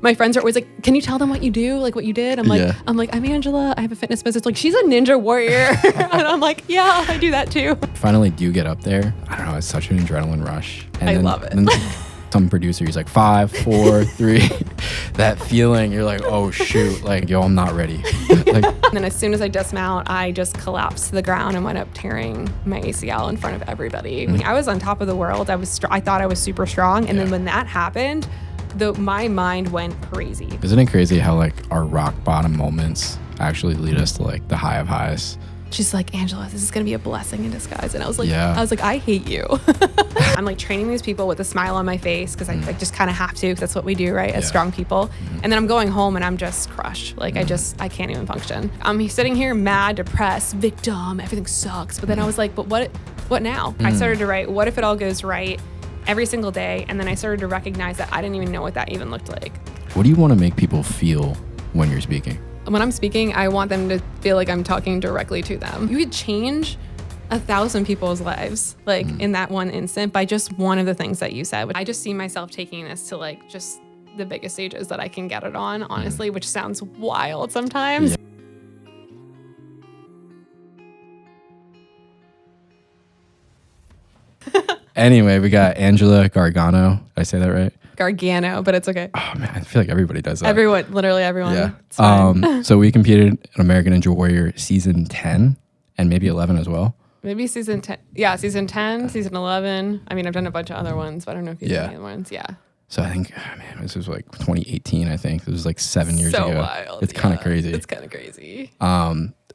my friends are always like, can you tell them what you do? Like what you did? I'm like, I'm Angela. I have a fitness business. Like, she's a ninja warrior. And I'm like, yeah, I do that too. Finally do get up there. I don't know. It's such an adrenaline rush. And I love it. Then some producer, he's like 5, 4, 3. That feeling, you're like, oh shoot, like, yo, I'm not ready. Like, And then as soon as I dismount, I just collapsed to the ground and went up tearing my ACL in front of everybody. I was on top of the world. I thought I was super strong. And then when that happened, my mind went crazy. Isn't it crazy how like our rock bottom moments actually lead us to like the high of highs? She's like, Angela, this is going to be a blessing in disguise. And I was like, I hate you. I'm like training these people with a smile on my face because I just kind of have to, because that's what we do, right? As strong people. And then I'm going home and I'm just crushed. Like I can't even function. I'm sitting here mad, depressed, victim, everything sucks. But then I was like, but what now? I started to write, what if it all goes right every single day? And then I started to recognize that I didn't even know what that even looked like. What do you want to make people feel when you're speaking? When I'm speaking, I want them to feel like I'm talking directly to them. You could change 1,000 people's lives, like in that one instant, by just one of the things that you said. I just see myself taking this to like just the biggest stages that I can get it on, honestly, which sounds wild sometimes. Anyway, we got Angela Gargano. Did I say that right? Gargano, but it's okay. Oh man, I feel like everybody does that. Everyone, literally everyone. Yeah. It's fine. So we competed in American Ninja Warrior season 10 and maybe 11 as well. Maybe season 10. Yeah, season 10, season 11. I mean, I've done a bunch of other ones, but I don't know if you've done any other ones. Yeah. So I think, man, this was like 2018, I think. This was like 7 years ago. So wild. It's kind of crazy. It's kind of crazy.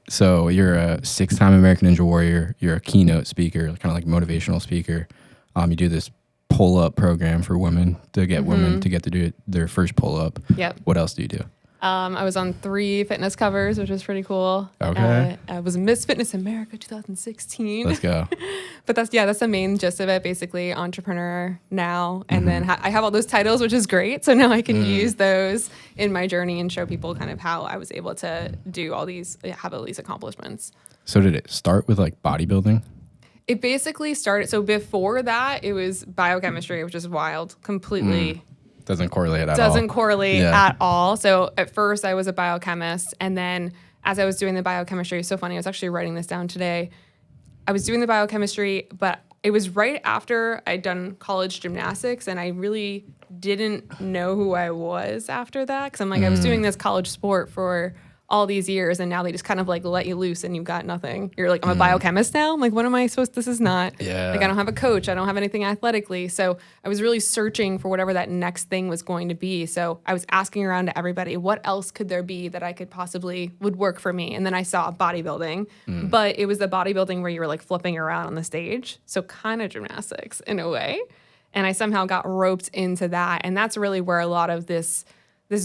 So you're a 6-time American Ninja Warrior. You're a keynote speaker, kind of like motivational speaker. You do this pull-up program for women to get women to get to do their first pull-up. Yep. What else do you do? I was on 3 fitness covers, which was pretty cool. Okay. I was Miss Fitness America 2016. Let's go. But that's the main gist of it, basically entrepreneur now. And then I have all those titles, which is great. So now I can use those in my journey and show people kind of how I was able to do have all these accomplishments. So did it start with like bodybuilding? It basically started, so before that, it was biochemistry, which is wild, completely. Doesn't correlate at all. Doesn't correlate at all. So at first I was a biochemist, and then as I was doing the biochemistry, it's so funny, I was actually writing this down today. I was doing the biochemistry, but it was right after I'd done college gymnastics, and I really didn't know who I was after that, because I'm like, I was doing this college sport for all these years, and now they just kind of like let you loose and you've got nothing. You're like, I'm a biochemist now? I'm like, what am I supposed to, this is not, like I don't have a coach, I don't have anything athletically. So I was really searching for whatever that next thing was going to be. So I was asking around to everybody, what else could there be that I could possibly, would work for me? And then I saw bodybuilding, but it was the bodybuilding where you were like flipping around on the stage. So kind of gymnastics in a way. And I somehow got roped into that. And that's really where a lot of this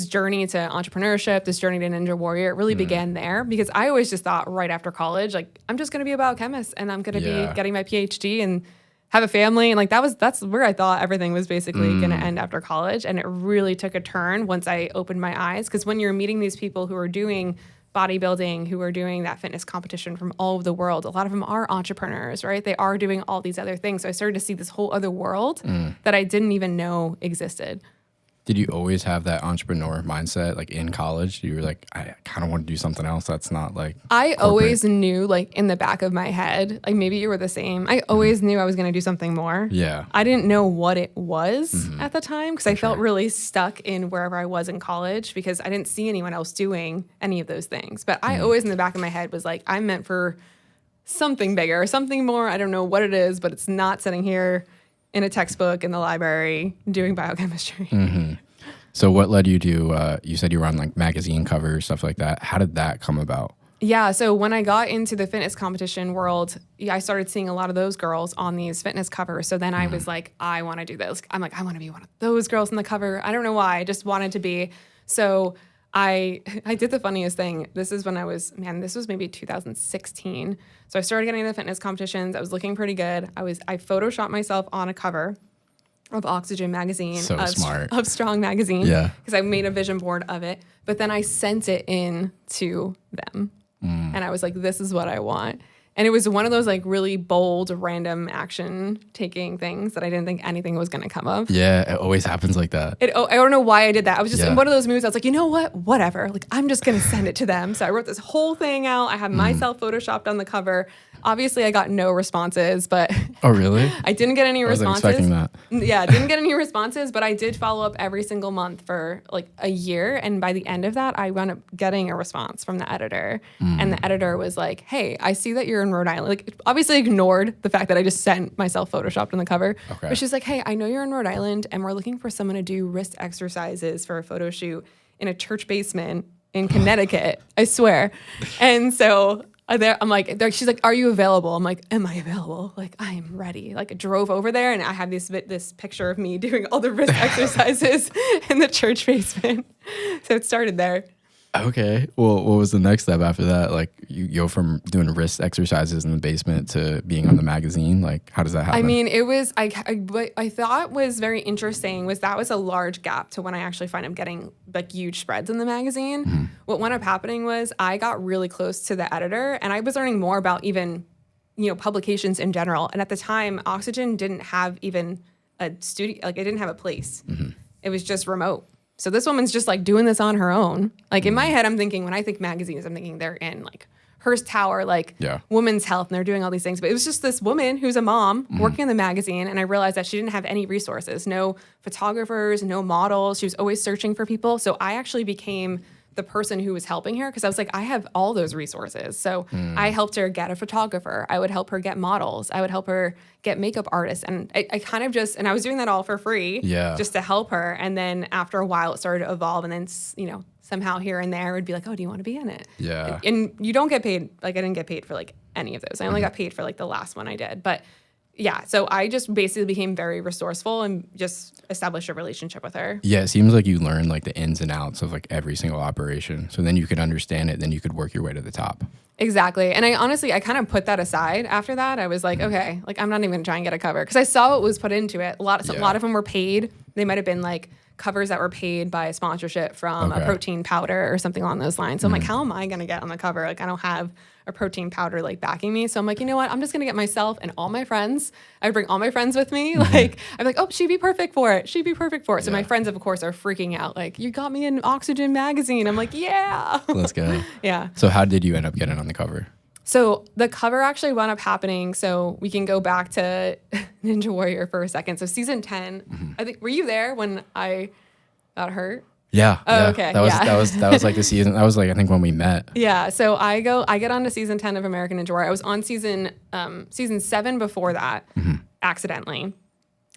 journey to entrepreneurship, this journey to Ninja Warrior, it really began there, because I always just thought right after college, like, I'm just going to be a biochemist and I'm going to be getting my PhD and have a family. And like, that's where I thought everything was basically going to end after college. And it really took a turn once I opened my eyes, because when you're meeting these people who are doing bodybuilding, who are doing that fitness competition from all over the world, a lot of them are entrepreneurs, right? They are doing all these other things. So I started to see this whole other world that I didn't even know existed. Did you always have that entrepreneur mindset, like in college? You were like, I kind of want to do something else that's not like I corporate. always knew, like in the back of my head, like maybe you were the same. I always knew I was going to do something more. Yeah. I didn't know what it was at the time, because I felt really stuck in wherever I was in college, because I didn't see anyone else doing any of those things. But I always in the back of my head was like, I'm meant for something bigger, something more. I don't know what it is, but it's not sitting here in a textbook in the library doing biochemistry. So what led you to, you said you were on like magazine covers, stuff like that. How did that come about? Yeah, so when I got into the fitness competition world, I started seeing a lot of those girls on these fitness covers. So then I was like, I want to do this. I'm like, I want to be one of those girls on the cover. I don't know why. I just wanted to be. So I did the funniest thing. This is when this was maybe 2016. So I started getting into the fitness competitions. I was looking pretty good. I photoshopped myself on a cover of Oxygen magazine, So smart. of Strong magazine, Yeah. because I made a vision board of it. But then I sent it in to them, and I was like, "This is what I want." And it was one of those like really bold, random action taking things that I didn't think anything was going to come of. Yeah, it always happens like that. I don't know why I did that. I was just Yeah. in one of those moods. I was like, you know what? Whatever. Like, I'm just going to send it to them. So I wrote this whole thing out. I had myself photoshopped on the cover. Obviously, I got no responses, but Oh, really? I didn't get any I wasn't responses. expecting that. Yeah, I didn't get any responses, but I did follow up every single month for like a year. And by the end of that, I wound up getting a response from the editor. And the editor was like, hey, I see that you're in Rhode Island. Like, obviously ignored the fact that I just sent myself photoshopped on the cover. Okay. But she's like, hey, I know you're in Rhode Island and we're looking for someone to do wrist exercises for a photo shoot in a church basement in Connecticut. I swear. And so I'm like, she's like, are you available? I'm like, am I available? Like, I am ready. Like, I drove over there and I had this picture of me doing all the wrist exercises in the church basement. So it started there. Okay. Well, what was the next step after that? Like, you go from doing wrist exercises in the basement to being on the magazine. Like, how does that happen? I mean, it was, what I thought was very interesting was that was a large gap to when I actually find I'm getting like huge spreads in the magazine. What wound up happening was I got really close to the editor and I was learning more about even, publications in general. And at the time, Oxygen didn't have even a studio, like it didn't have a place. It was just remote. So this woman's just like doing this on her own. Like in my head, I'm thinking when I think magazines, I'm thinking they're in like Hearst Tower, like women's health, and they're doing all these things. But it was just this woman who's a mom working in the magazine. And I realized that she didn't have any resources, no photographers, no models. She was always searching for people. So I actually became the person who was helping her because I was like, I have all those resources. So I helped her get a photographer. I would help her get models. I would help her get makeup artists. And I kind of just, and I was doing that all for free just to help her. And then after a while, it started to evolve. And then, somehow here and there would be like, oh, do you want to be in it? Yeah. And you don't get paid. Like I didn't get paid for like any of those. I only got paid for like the last one I did. But yeah, so I just basically became very resourceful and just established a relationship with her. Yeah, it seems like you learn like the ins and outs of like every single operation. So then you could understand it, then you could work your way to the top. Exactly. And I kind of put that aside after that. I was like, okay, like I'm not even going to try and get a cover because I saw what was put into it. A lot of them were paid. They might have been like covers that were paid by a sponsorship from a protein powder or something along those lines. So I'm like, how am I going to get on the cover? Like I don't have a protein powder like backing me. So I'm like, you know what? I'm just going to get myself and all my friends. I would bring all my friends with me. Like I'm like, oh, she'd be perfect for it. She'd be perfect for it. So my friends, of course, are freaking out. Like, you got me in Oxygen magazine. I'm like, yeah. Let's go. Yeah. So how did you end up getting on the cover? So the cover actually wound up happening. So we can go back to Ninja Warrior for a second. So season 10, I think, were you there when I got hurt? Yeah. Oh, okay. That was like the season. That was like I think when we met. Yeah. So I get on to season 10 of American Ninja Warrior. I was on season 7 before that, accidentally.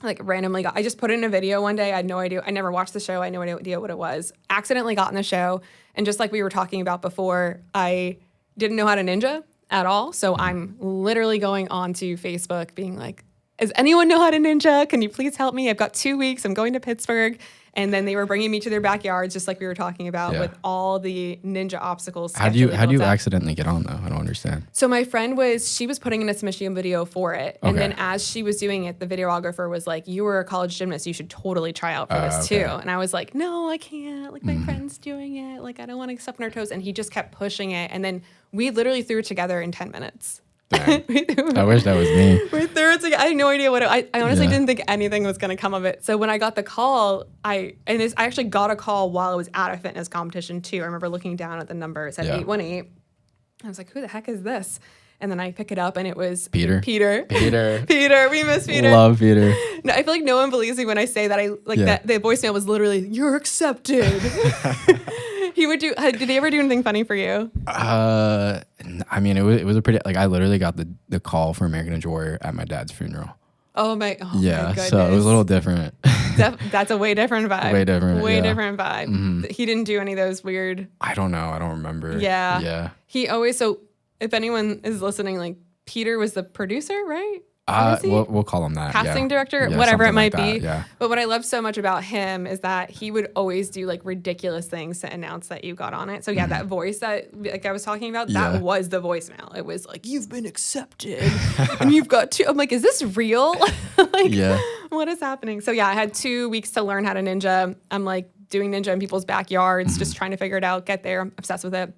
Like randomly I just put in a video one day. I had no idea. I never watched the show. I had no idea what it was. Accidentally got in the show. And just like we were talking about before, I didn't know how to ninja at all. So I'm literally going onto Facebook being like, does anyone know how to ninja? Can you please help me? I've got 2 weeks. I'm going to Pittsburgh. And then they were bringing me to their backyards, just like we were talking about, with all the ninja obstacles. How do you accidentally get on though? I don't understand. So my friend she was putting in a submission video for it. And then as she was doing it, the videographer was like, you were a college gymnast. You should totally try out for this too. And I was like, no, I can't. Like my friend's doing it. Like I don't want to step on her toes. And he just kept pushing it. And then we literally threw it together in 10 minutes. I wish that was me. We threw it together. I had no idea what I honestly didn't think anything was going to come of it. So when I got the call, I actually got a call while I was at a fitness competition too. I remember looking down at the number. It said 818. I was like, who the heck is this? And then I pick it up and it was Peter. Peter. We miss Peter. Love Peter. No, I feel like no one believes me when I say that. That the voicemail was literally, you're accepted. He would do. Did he ever do anything funny for you? I mean, it was a pretty like I literally got the call for American Ninja Warrior at my dad's funeral. Oh my goodness. So it was a little different. That's a way different vibe. Way different. Different vibe. He didn't do any of those weird. I don't know. I don't remember. Yeah. He always. So if anyone is listening, like Peter was the producer, right? We'll call him that. Casting director, whatever it might be. Yeah. But what I love so much about him is that he would always do like ridiculous things to announce that you got on it. So that voice that like I was talking about, that was the voicemail. It was like, you've been accepted and you've got 2. I'm like, is this real? What is happening? So I had 2 weeks to learn how to ninja. I'm like doing ninja in people's backyards, just trying to figure it out, get there. I'm obsessed with it.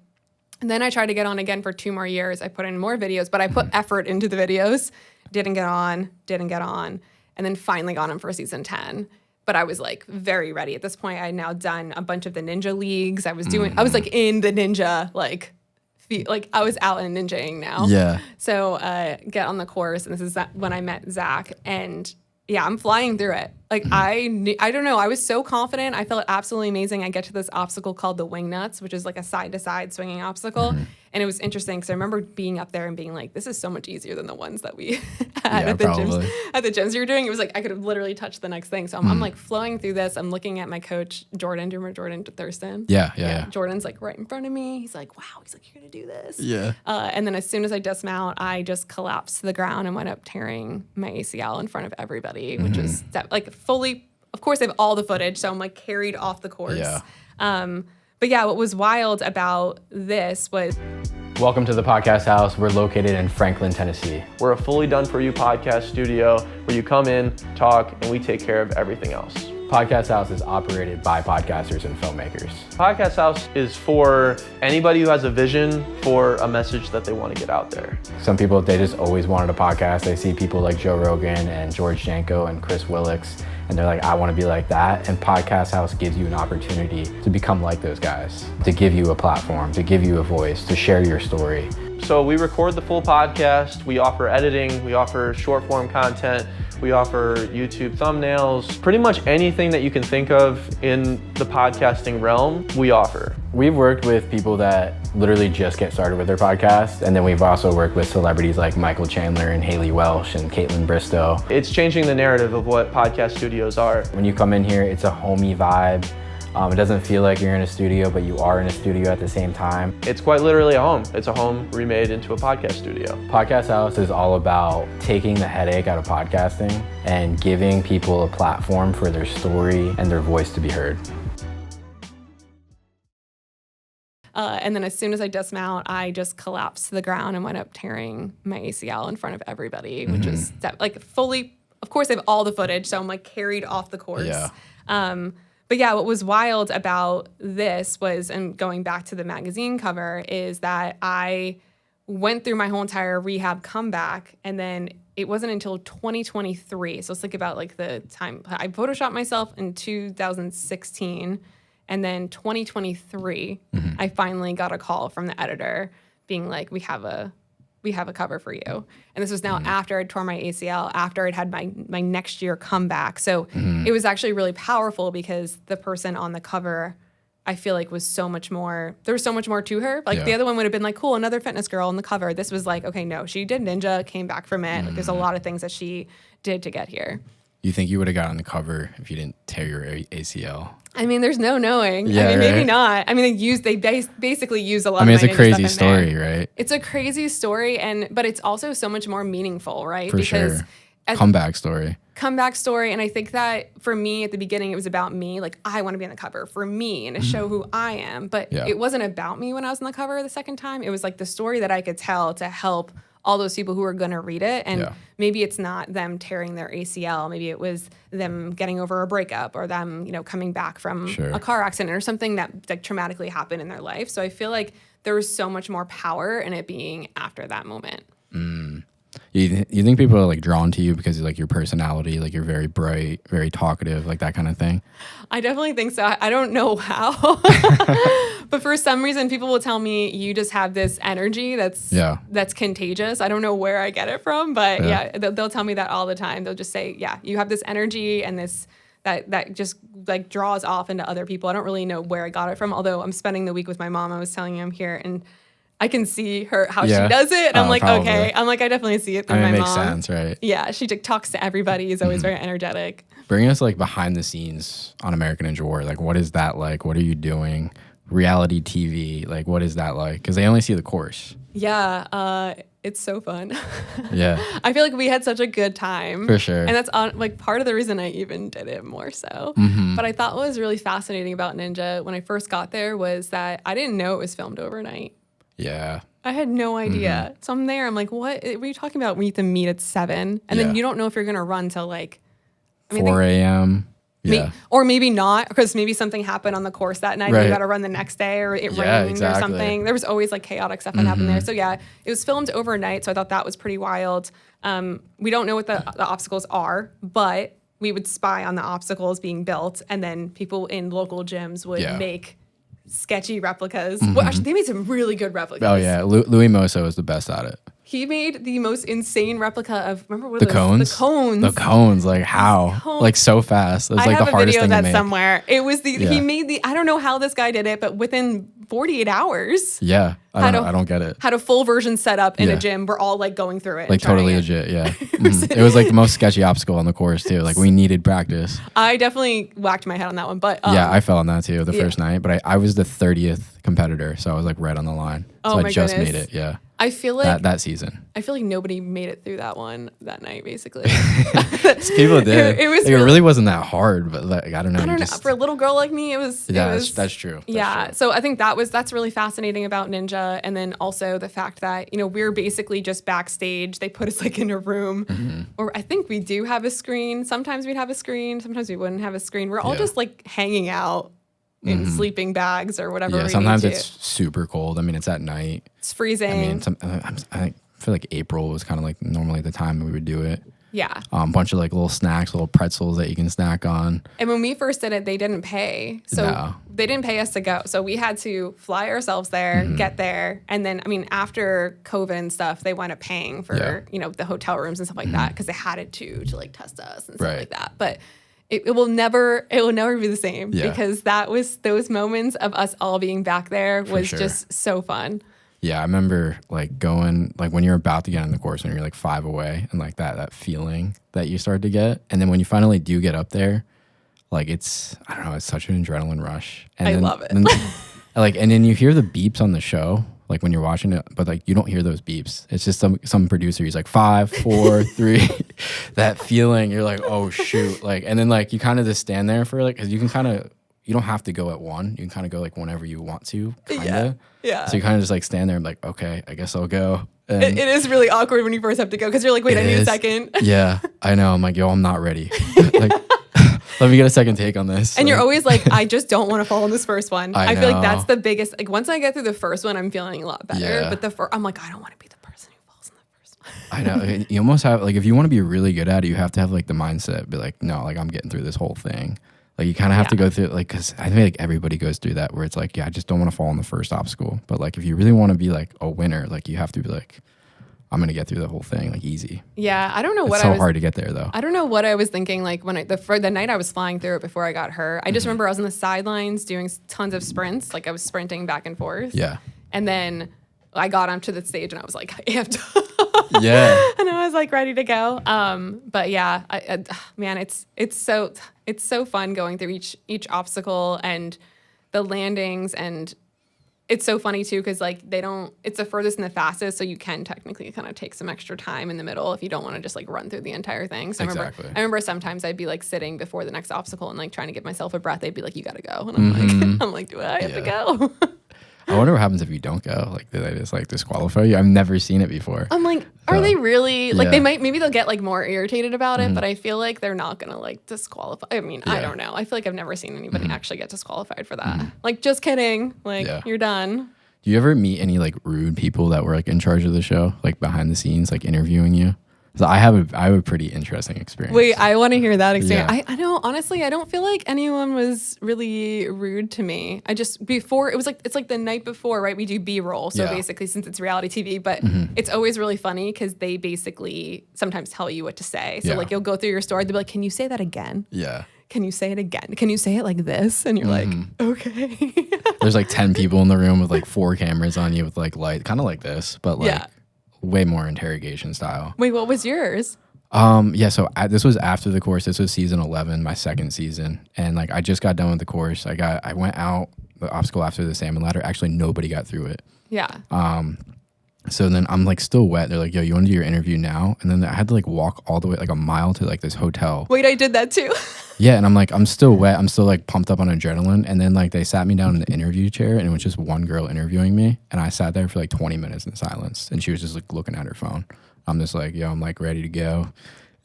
And then I tried to get on again for 2 more years. I put in more videos, but I put effort into the videos. Didn't get on. And then finally got on for season 10. But I was like very ready. At this point, I had now done a bunch of the ninja leagues. I was like in the ninja, like I was out and ninjaing now. Yeah. So get on the course. And this is when I met Zach. And yeah, I'm flying through it. Like I don't know. I was so confident. I felt absolutely amazing. I get to this obstacle called the wing nuts, which is like a side to side swinging obstacle. And it was interesting because I remember being up there and being like, this is so much easier than the ones that we had at the gyms you were doing. It was like, I could have literally touched the next thing. So I'm like flowing through this. I'm looking at my coach, Jordan. Do you remember Jordan Thurston? Yeah. Jordan's like right in front of me. He's like, wow. He's like, you're going to do this. Yeah. And then as soon as I dismount, I just collapsed to the ground and went up tearing my ACL in front of everybody, which was like fully, of course, I have all the footage. So I'm like carried off the course. Yeah. But yeah, what was wild about this was... Welcome to the Podcast House. We're located in Franklin, Tennessee. We're a fully done-for-you podcast studio where you come in, talk, and we take care of everything else. Podcast House is operated by podcasters and filmmakers. Podcast House is for anybody who has a vision for a message that they want to get out there. Some people, they just always wanted a podcast. They see people like Joe Rogan and George Janko and Chris Willix, and they're like, I want to be like that. And Podcast House gives you an opportunity to become like those guys, to give you a platform, to give you a voice, to share your story. So we record the full podcast, we offer editing, we offer short form content, we offer YouTube thumbnails, pretty much anything that you can think of in the podcasting realm, we offer. We've worked with people that literally just get started with their podcast, and then we've also worked with celebrities like Michael Chandler and Haley Welsh and Caitlin Bristow. It's changing the narrative of what podcast studios are. When you come in here, it's a homey vibe. It doesn't feel like you're in a studio, but you are in a studio at the same time. It's quite literally a home. It's a home remade into a podcast studio. Podcast House is all about taking the headache out of podcasting and giving people a platform for their story and their voice to be heard. And then as soon as I dismount, I just collapsed to the ground and went up tearing my ACL in front of everybody, which was like fully, of course, I have all the footage. So I'm like carried off the course. Yeah. But yeah, what was wild about this was, and going back to the magazine cover, is that I went through my whole entire rehab comeback, and then it wasn't until 2023. So it's like about like the time I photoshopped myself in 2016, and then 2023, I finally got a call from the editor being like, we have a cover for you. And this was now after I'd torn my ACL, after I'd had my next year comeback. So it was actually really powerful because the person on the cover, I feel like was so much more, there was so much more to her. Like the other one would have been like, cool, another fitness girl on the cover. This was like, okay, no, she did ninja, came back from it. Like, there's a lot of things that she did to get here. You think you would have got on the cover if you didn't tear your ACL? I mean, there's no knowing. Yeah, I mean, right? Maybe not. I mean, they basically use a lot. I mean, of it's a my ninja crazy stuff in story, there. right? It's a crazy story, but it's also so much more meaningful, right? For because sure. Comeback story. And I think that for me at the beginning, it was about me. Like, I want to be on the cover for me and to show who I am. But it wasn't about me when I was on the cover the second time. It was like the story that I could tell to help all those people who are going to read it. And maybe it's not them tearing their ACL. Maybe it was them getting over a breakup, or them, coming back from a car accident or something that like traumatically happened in their life. So I feel like there was so much more power in it being after that moment. You think people are like drawn to you because of like your personality, like you're very bright, very talkative, like that kind of thing? I definitely think so. I don't know how, but for some reason people will tell me you just have this energy that's contagious. I don't know where I get it from, but they'll tell me that all the time. They'll just say, you have this energy and this that just like draws off into other people. I don't really know where I got it from, although I'm spending the week with my mom. I was telling you I'm here, and I can see how she does it. And I'm like, probably. Okay. I'm like, I definitely see it through my mom. It makes sense, right? Yeah, she talks to everybody. Is always very energetic. Bring us like behind the scenes on American Ninja Warrior. Like, what is that like? What are you doing? Reality TV, like, what is that like? Because they only see the course. Yeah, it's so fun. Yeah. I feel like we had such a good time. For sure. And that's like part of the reason I even did it more so. But I thought what was really fascinating about Ninja when I first got there was that I didn't know it was filmed overnight. Yeah. I had no idea. So I'm there. I'm like, what are you talking about? We have to meet at 7. And then you don't know if you're going to run till like... 4 a.m. Yeah. Or maybe not, because maybe something happened on the course that night. And Right. you got to run the next day, or it Yeah, rained exactly. or something. There was always like chaotic stuff that happened there. So yeah, it was filmed overnight. So I thought that was pretty wild. We don't know what the obstacles are, but we would spy on the obstacles being built, and then people in local gyms would make sketchy replicas. Well, actually, they made some really good replicas. Oh yeah, Louis Mosso is the best at it. He made the most insane replica of, remember what The those? cones? The cones. The cones, like how? Cones. Like so fast. It was I like have the a hardest video thing of to that make. somewhere. It was Yeah. he made the, I don't know how this guy did it, but within 48 hours, Yeah, Had I don't get it. had a full version set up in Yeah. a gym. We're all like going through it. Like and trying totally it. legit, yeah. It was like the most sketchy obstacle on the course too. Like we needed practice. I definitely whacked my head on that one, but Yeah, I fell on that too the yeah. first night, but I was the 30th competitor, so I was like right on the line. So Oh I my just goodness. made it. Yeah, I feel like that season. I feel like nobody made it through that one that night, basically. People did. It was like, it really wasn't that hard, but like I don't know. I you don't know. just- For a little girl like me, it was. Yeah, it was, that's true. That's yeah. true. So I think that's really fascinating about Ninja, and then also the fact that we're basically just backstage. They put us like in a room, Mm-hmm. or I think we do have a screen. Sometimes we'd have a screen. Sometimes we wouldn't have a screen. We're all Yeah. just like hanging out in sleeping bags or whatever. Yeah, we sometimes need to. it's super cold. I mean, it's at night. It's freezing. I mean, I feel like April was kind of like normally the time we would do it. yeah. Bunch of like little snacks, little pretzels that you can snack on. And when we first did it, they didn't pay. So No. they didn't pay us to go. So we had to fly ourselves there, get there. And then, I mean, after COVID and stuff, they wound up paying for, the hotel rooms and stuff like that, because they had it to like test us and stuff Right. like that. But it will never be the same, Yeah. because those moments of us all being back there was sure. just so fun. Yeah, I remember like going like when you're about to get on the course and you're like 5 away, and like that feeling that you start to get, and then when you finally do get up there, like it's such an adrenaline rush. And I then, love it. and then you hear the beeps on the show, like when you're watching it, but like you don't hear those beeps. It's just some producer. He's like 5, 4, 3. That feeling, you're like, oh shoot, like, and then like you kind of just stand there for like, because you don't have to go at 1. You can kind of go like whenever you want to, kind of. Yeah. So you kind of just like stand there and like, okay, I guess I'll go. And It is really awkward when you first have to go, because you're like, wait, I it need a is. second. Yeah, I know. I'm like, yo, I'm not ready. Like, let me get a second take on this. And you're Like, always like, I just don't want to fall in this first one. I I feel like know. that's the biggest. Like once I get through the first one, I'm feeling a lot better. Yeah. But I'm like, I don't want to be the person who falls in the first one. I know. You almost have like, if you want to be really good at it, you have to have like the mindset, be like, no, like I'm getting through this whole thing. Like you kind of have to go through like, because I feel like everybody goes through that where it's like, yeah, I just don't want to fall in the first obstacle. But like, if you really want to be like a winner, like you have to be like, I'm gonna get through the whole thing like easy. Yeah, I don't know It's what so I was. hard to get there though. I don't know what I was thinking. Like when for the night I was flying through it before I got hurt, I just remember I was on the sidelines doing tons of sprints. Like I was sprinting back and forth. Yeah. And then I got onto the stage and I was like amped. Yeah. And I was like ready to go. But yeah, man, it's so fun going through each obstacle and the landings, and it's so funny too because like it's the furthest and the fastest, so you can technically kind of take some extra time in the middle if you don't want to just like run through the entire thing. So Exactly. I remember sometimes I'd be like sitting before the next obstacle and like trying to give myself a breath. They'd be like, "You gotta go," and I'm like, "Do I have to go?" I wonder what happens if you don't go. Like, do they just like disqualify you? I've never seen it before. I'm like, are they really like? Yeah. They maybe they'll get like more irritated about it, but I feel like they're not gonna like disqualify. I mean, I Yeah. don't know. I feel like I've never seen anybody actually get disqualified for that. Like, just kidding. Like, Yeah. you're done. Do you ever meet any like rude people that were like in charge of the show, like behind the scenes, like interviewing you? So I have a pretty interesting experience. Wait, I want to hear that experience. Yeah. I know, honestly, I don't feel like anyone was really rude to me. I just, before, it's like the night before, right? We do B-roll. So Yeah. basically, since it's reality TV, but it's always really funny because they basically sometimes tell you what to say. So Yeah. like you'll go through your story, they'll be like, can you say that again? Yeah. Can you say it again? Can you say it like this? And you're like, okay. There's like 10 people in the room with like 4 cameras on you with like light, kind of like this, but like Yeah. way more interrogation style. Wait, what was yours? Yeah, so this was after the course. This was season 11, my second season. And like I just got done with the course. I went out the obstacle after the salmon ladder. Actually, nobody got through it. Yeah. So then I'm like still wet. They're like, yo, you want to do your interview now? And then I had to like walk all the way like a mile to like this hotel. Wait, I did that too. Yeah, and I'm like, I'm still wet. I'm still like pumped up on adrenaline. And then like they sat me down in the interview chair, and it was just one girl interviewing me. And I sat there for like 20 minutes in silence, and she was just like looking at her phone. I'm just like, yo, I'm like ready to go.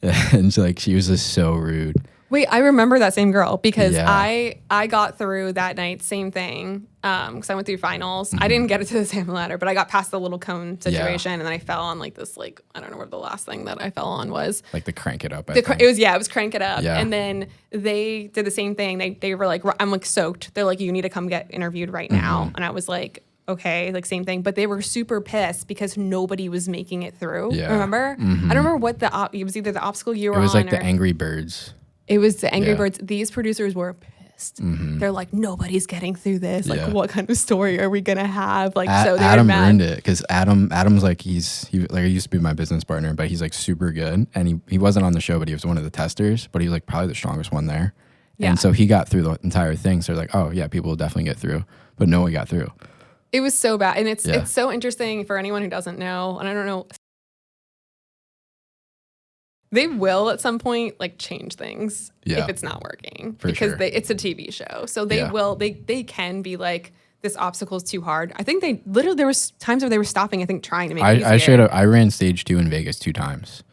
And she was just so rude. Wait, I remember that same girl because Yeah. I got through that night, same thing, because I went through finals. I didn't get it to the same ladder, but I got past the little cone situation, and then I fell on like this, like, I don't know what the last thing that I fell on was. Like the crank it up. It was crank it up. Yeah. And then they did the same thing. They were like, I'm like soaked. They're like, you need to come get interviewed right now. And I was like, okay, like same thing. But they were super pissed because nobody was making it through. Yeah. Remember? I don't remember what it was either the obstacle you were on. It was like the or- Angry Birds. It was the Angry Yeah. Birds. These producers were pissed. They're like, nobody's getting through this. Like, Yeah. what kind of story are we gonna have? Like, so they Adam were mad. ruined it because Adam's like he like he used to be my business partner, but he's like super good, and he wasn't on the show, but he was one of the testers, but he was like probably the strongest one there, Yeah. and so he got through the entire thing. So they're like, oh yeah, people will definitely get through, but no one got through. It was so bad, and it's Yeah. so interesting for anyone who doesn't know, and I don't know. They will at some point like change things Yeah. if it's not working For because sure. it's a TV show. So they Yeah. will they can be like, this obstacle is too hard. I think they literally, there was times where they were stopping, I think, trying to make it easier. I ran stage 2 in Vegas 2 times.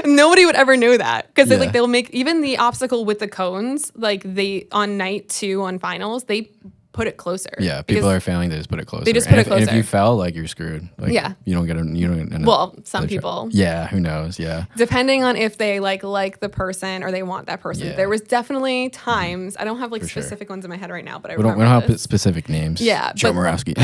Nobody would ever know that because Yeah. like they'll make even the obstacle with the cones, like they on night 2 on finals, they put it closer. Yeah, people Because- are failing. They just put it closer. They just And put it if closer. you fell, like you're screwed. Like, Yeah. you don't get a Well, some people. Yeah, who knows? Yeah, Depending on if they like the person or they want that person. Yeah. There was definitely times, I don't have like For sure. specific ones in my head right now, but I we don't remember have this. specific names. Yeah, Joe but- Morawski.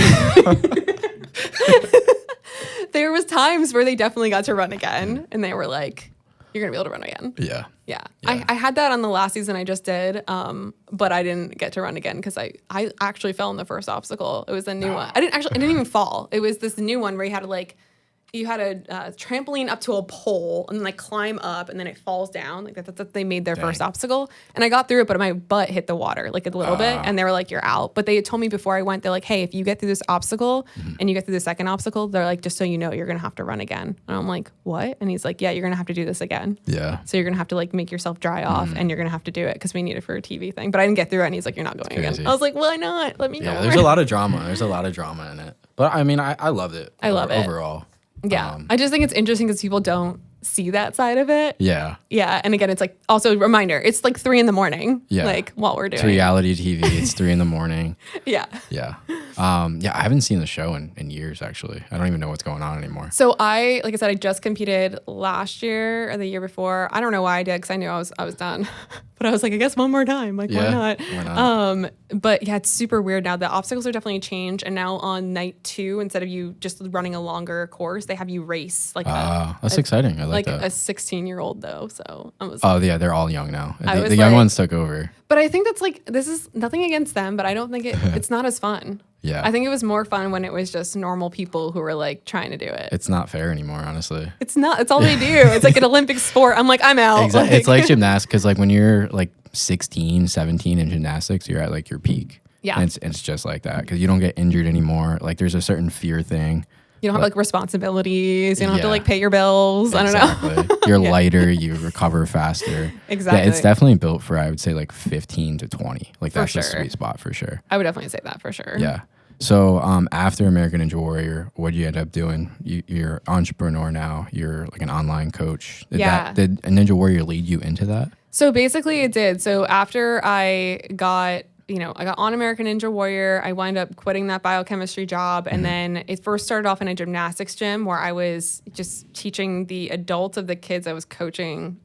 There was times where they definitely got to run again and they were like, you're gonna be able to run again. Yeah. Yeah. Yeah. I had that on the last season I just did, but I didn't get to run again because I actually fell in the first obstacle. It was a new one. I didn't even fall. It was this new one where you had a trampoline up to a pole and like climb up and then it falls down. Like that they made their first obstacle. And I got through it, but my butt hit the water like a little bit and they were like, you're out. But they told me before I went, they're like, hey, if you get through this obstacle and you get through the second obstacle, they're like, just so you know, you're going to have to run again. And I'm like, what? And he's like, yeah, you're going to have to do this again. Yeah. So you're going to have to like make yourself dry off and you're going to have to do it because we need it for a TV thing. But I didn't get through it. And he's like, you're not going again. crazy. I was like, why not? Let me go. Yeah, there's a lot of drama. There's a lot of drama in it. But I mean, I loved it. I love it. Overall. Yeah. I just think it's interesting because people don't see that side of it. Yeah. Yeah. And again, it's like also a reminder, it's like 3 a.m. Yeah. Like while we're doing It's reality TV. It's 3 a.m. Yeah. Yeah. Yeah, I haven't seen the show in years, actually. I don't even know what's going on anymore. So like I said, I just competed last year or the year before. I don't know why I did because I knew I was done. But I was like, I guess one more time. Like, Yeah, why not? why not? But yeah, it's super weird now. The obstacles are definitely changed. And now on night 2, instead of you just running a longer course, they have you race like That's exciting. I like that. a 16-year-old though. So I was. Oh, yeah, they're all young now. I was The young like- ones took over. But I think that's like, this is nothing against them, but I don't think it's not as fun. Yeah. I think it was more fun when it was just normal people who were like trying to do it. It's not fair anymore, honestly. It's not. It's all they do. It's like an Olympic sport. I'm like, I'm out. Exactly. It's like gymnastics, because like when you're like 16, 17 in gymnastics, you're at like your peak. Yeah. And it's just like that because you don't get injured anymore. Like there's a certain fear thing. You don't have like responsibilities. You don't have to Yeah. like pay your bills. I don't know. Exactly. You're lighter, you recover faster. Exactly. Yeah, it's definitely built for, I would say, like 15 to 20. Like that's the sure. sweet spot for sure. I would definitely say that for sure. Yeah. So after American Ninja Warrior, what did you end up doing? You're an entrepreneur now. You're like an online coach. Did Ninja Warrior lead you into that? So basically it did. So after I got on American Ninja Warrior, I wound up quitting that biochemistry job. And then it first started off in a gymnastics gym where I was just teaching the adults of the kids I was coaching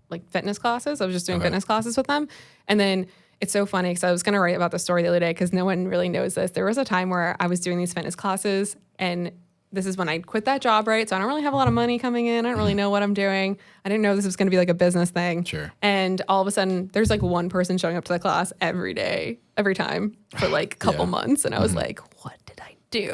like fitness classes. I was just doing fitness classes with them. And then it's so funny because I was going to write about the story the other day because no one really knows this. There was a time where I was doing these fitness classes and this is when I quit that job, right? So I don't really have a lot of money coming in. I don't really know what I'm doing. I didn't know this was going to be like a business thing. Sure. And all of a sudden, there's like one person showing up to the class every day, every time for like a couple months. And I was like, what did I do?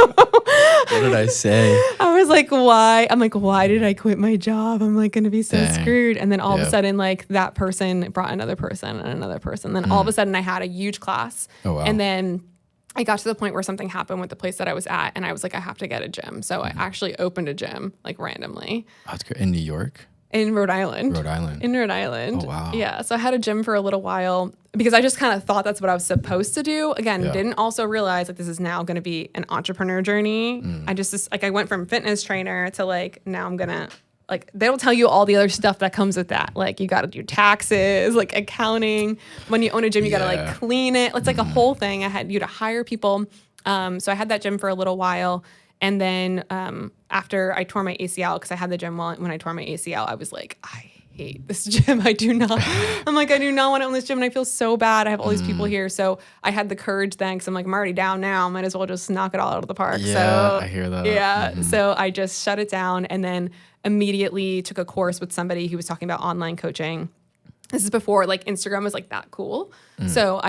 What did I say? I was like, why? I'm like, why did I quit my job? I'm like going to be so Dang. screwed. And then all of Yeah. a sudden, like that person brought another person and another person. Then all of a sudden I had a huge class. Oh, wow. And then I got to the point where something happened with the place that I was at. And I was like, I have to get a gym. So I actually opened a gym like randomly Oh, that's good. In New York? in Rhode Island. Rhode Island. In Rhode Island. Oh, wow. Yeah. So I had a gym for a little while because I just kind of thought that's what I was supposed to do. Again, Yeah. didn't also realize like this is now going to be an entrepreneur journey. I just like I went from fitness trainer to like now I'm going to like they don't tell you all the other stuff that comes with that. Like you got to do taxes, like accounting. When you own a gym, you got to like clean it. It's like a whole thing. I had you to hire people. So I had that gym for a little while. And then after I tore my ACL, because I had the gym when I tore my ACL, I was like, I hate this gym. I do not want to own this gym. And I feel so bad. I have all these people here. So I had the courage then, because I'm like, I'm already down now. Might as well just knock it all out of the park. Yeah, so, I hear that. Yeah. So I just shut it down and then immediately took a course with somebody who was talking about online coaching. This is before like Instagram was like that cool. So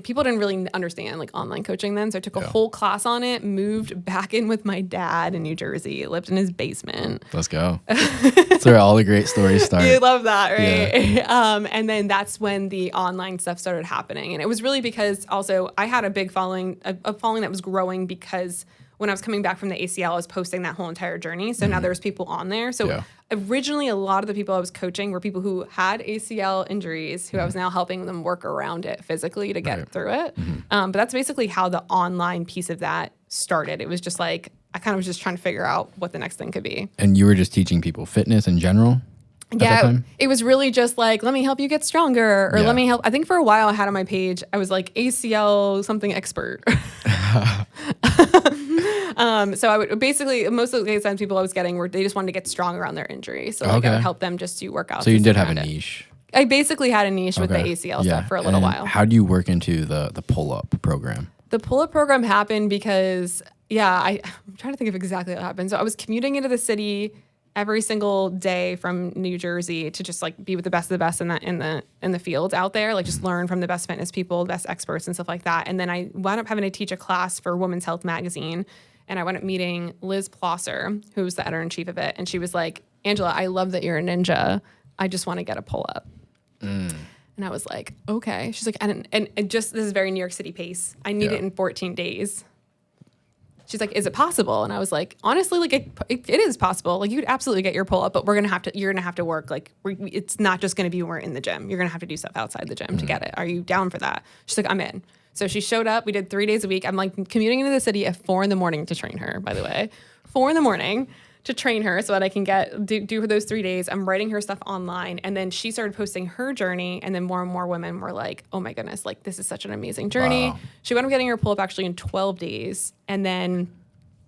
people didn't really understand like online coaching then. So I took a whole class on it, moved back in with my dad in New Jersey, lived in his basement. Let's go. That's where all the great stories start. You love that, right? Yeah. And then that's when the online stuff started happening. And it was really because also I had a big following, a following that was growing because when I was coming back from the ACL, I was posting that whole entire journey. So now there's people on there. So originally, a lot of the people I was coaching were people who had ACL injuries, who I was now helping them work around it physically to get through it. But that's basically how the online piece of that started. It was just like, I kind of was just trying to figure out what the next thing could be. And you were just teaching people fitness in general? Yeah, it was really just like, let me help you get stronger, or let me help. I think for a while I had on my page, I was like ACL something expert. So I would basically, most of the times people I was getting were, they just wanted to get stronger on their injury. So like I would help them just do workouts. So you did have a niche. I basically had a niche with the ACL stuff for a little while. How do you work into the pull-up program? The pull-up program happened because, I'm trying to think of exactly what happened. So I was commuting into the city every single day from New Jersey to just like be with the best of the best in the field out there, like just learn from the best fitness people, the best experts and stuff like that. And then I wound up having to teach a class for Women's Health magazine. And I wound up meeting Liz Plosser, who's the editor-in-chief of it. And she was like, Angela, I love that you're a ninja. I just want to get a pull-up. And I was like, okay. She's like, and just, this is very New York City pace. I need it in 14 days. She's like, is it possible? And I was like, honestly, like it is possible. Like you could absolutely get your pull-up, but you're gonna have to work. Like it's not just gonna be when we're in the gym. You're gonna have to do stuff outside the gym to get it. Are you down for that? She's like, I'm in. So she showed up. We did 3 days a week. I'm like commuting into the city at 4 a.m. to train her, by the way. 4 a.m. to train her so that I can do her those 3 days. I'm writing her stuff online. And then she started posting her journey. And then more and more women were like, oh my goodness, like this is such an amazing journey. Wow. She wound up getting her pull-up actually in 12 days. And then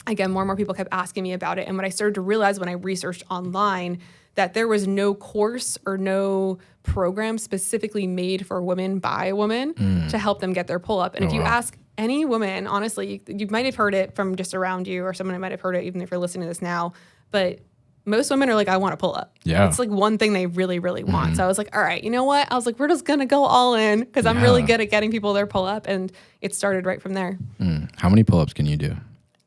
again, more and more people kept asking me about it. And what I started to realize when I researched online, that there was no course or no program specifically made for women by a woman to help them get their pull-up. And if you ask any woman, honestly, you might have heard it from just around you, or someone might have heard it even if you're listening to this now, but most women are like, I want to pull up. Yeah. It's like one thing they really, really want. So I was like, all right, you know what? I was like, we're just going to go all in because I'm really good at getting people their pull-up. And it started right from there. How many pull-ups can you do?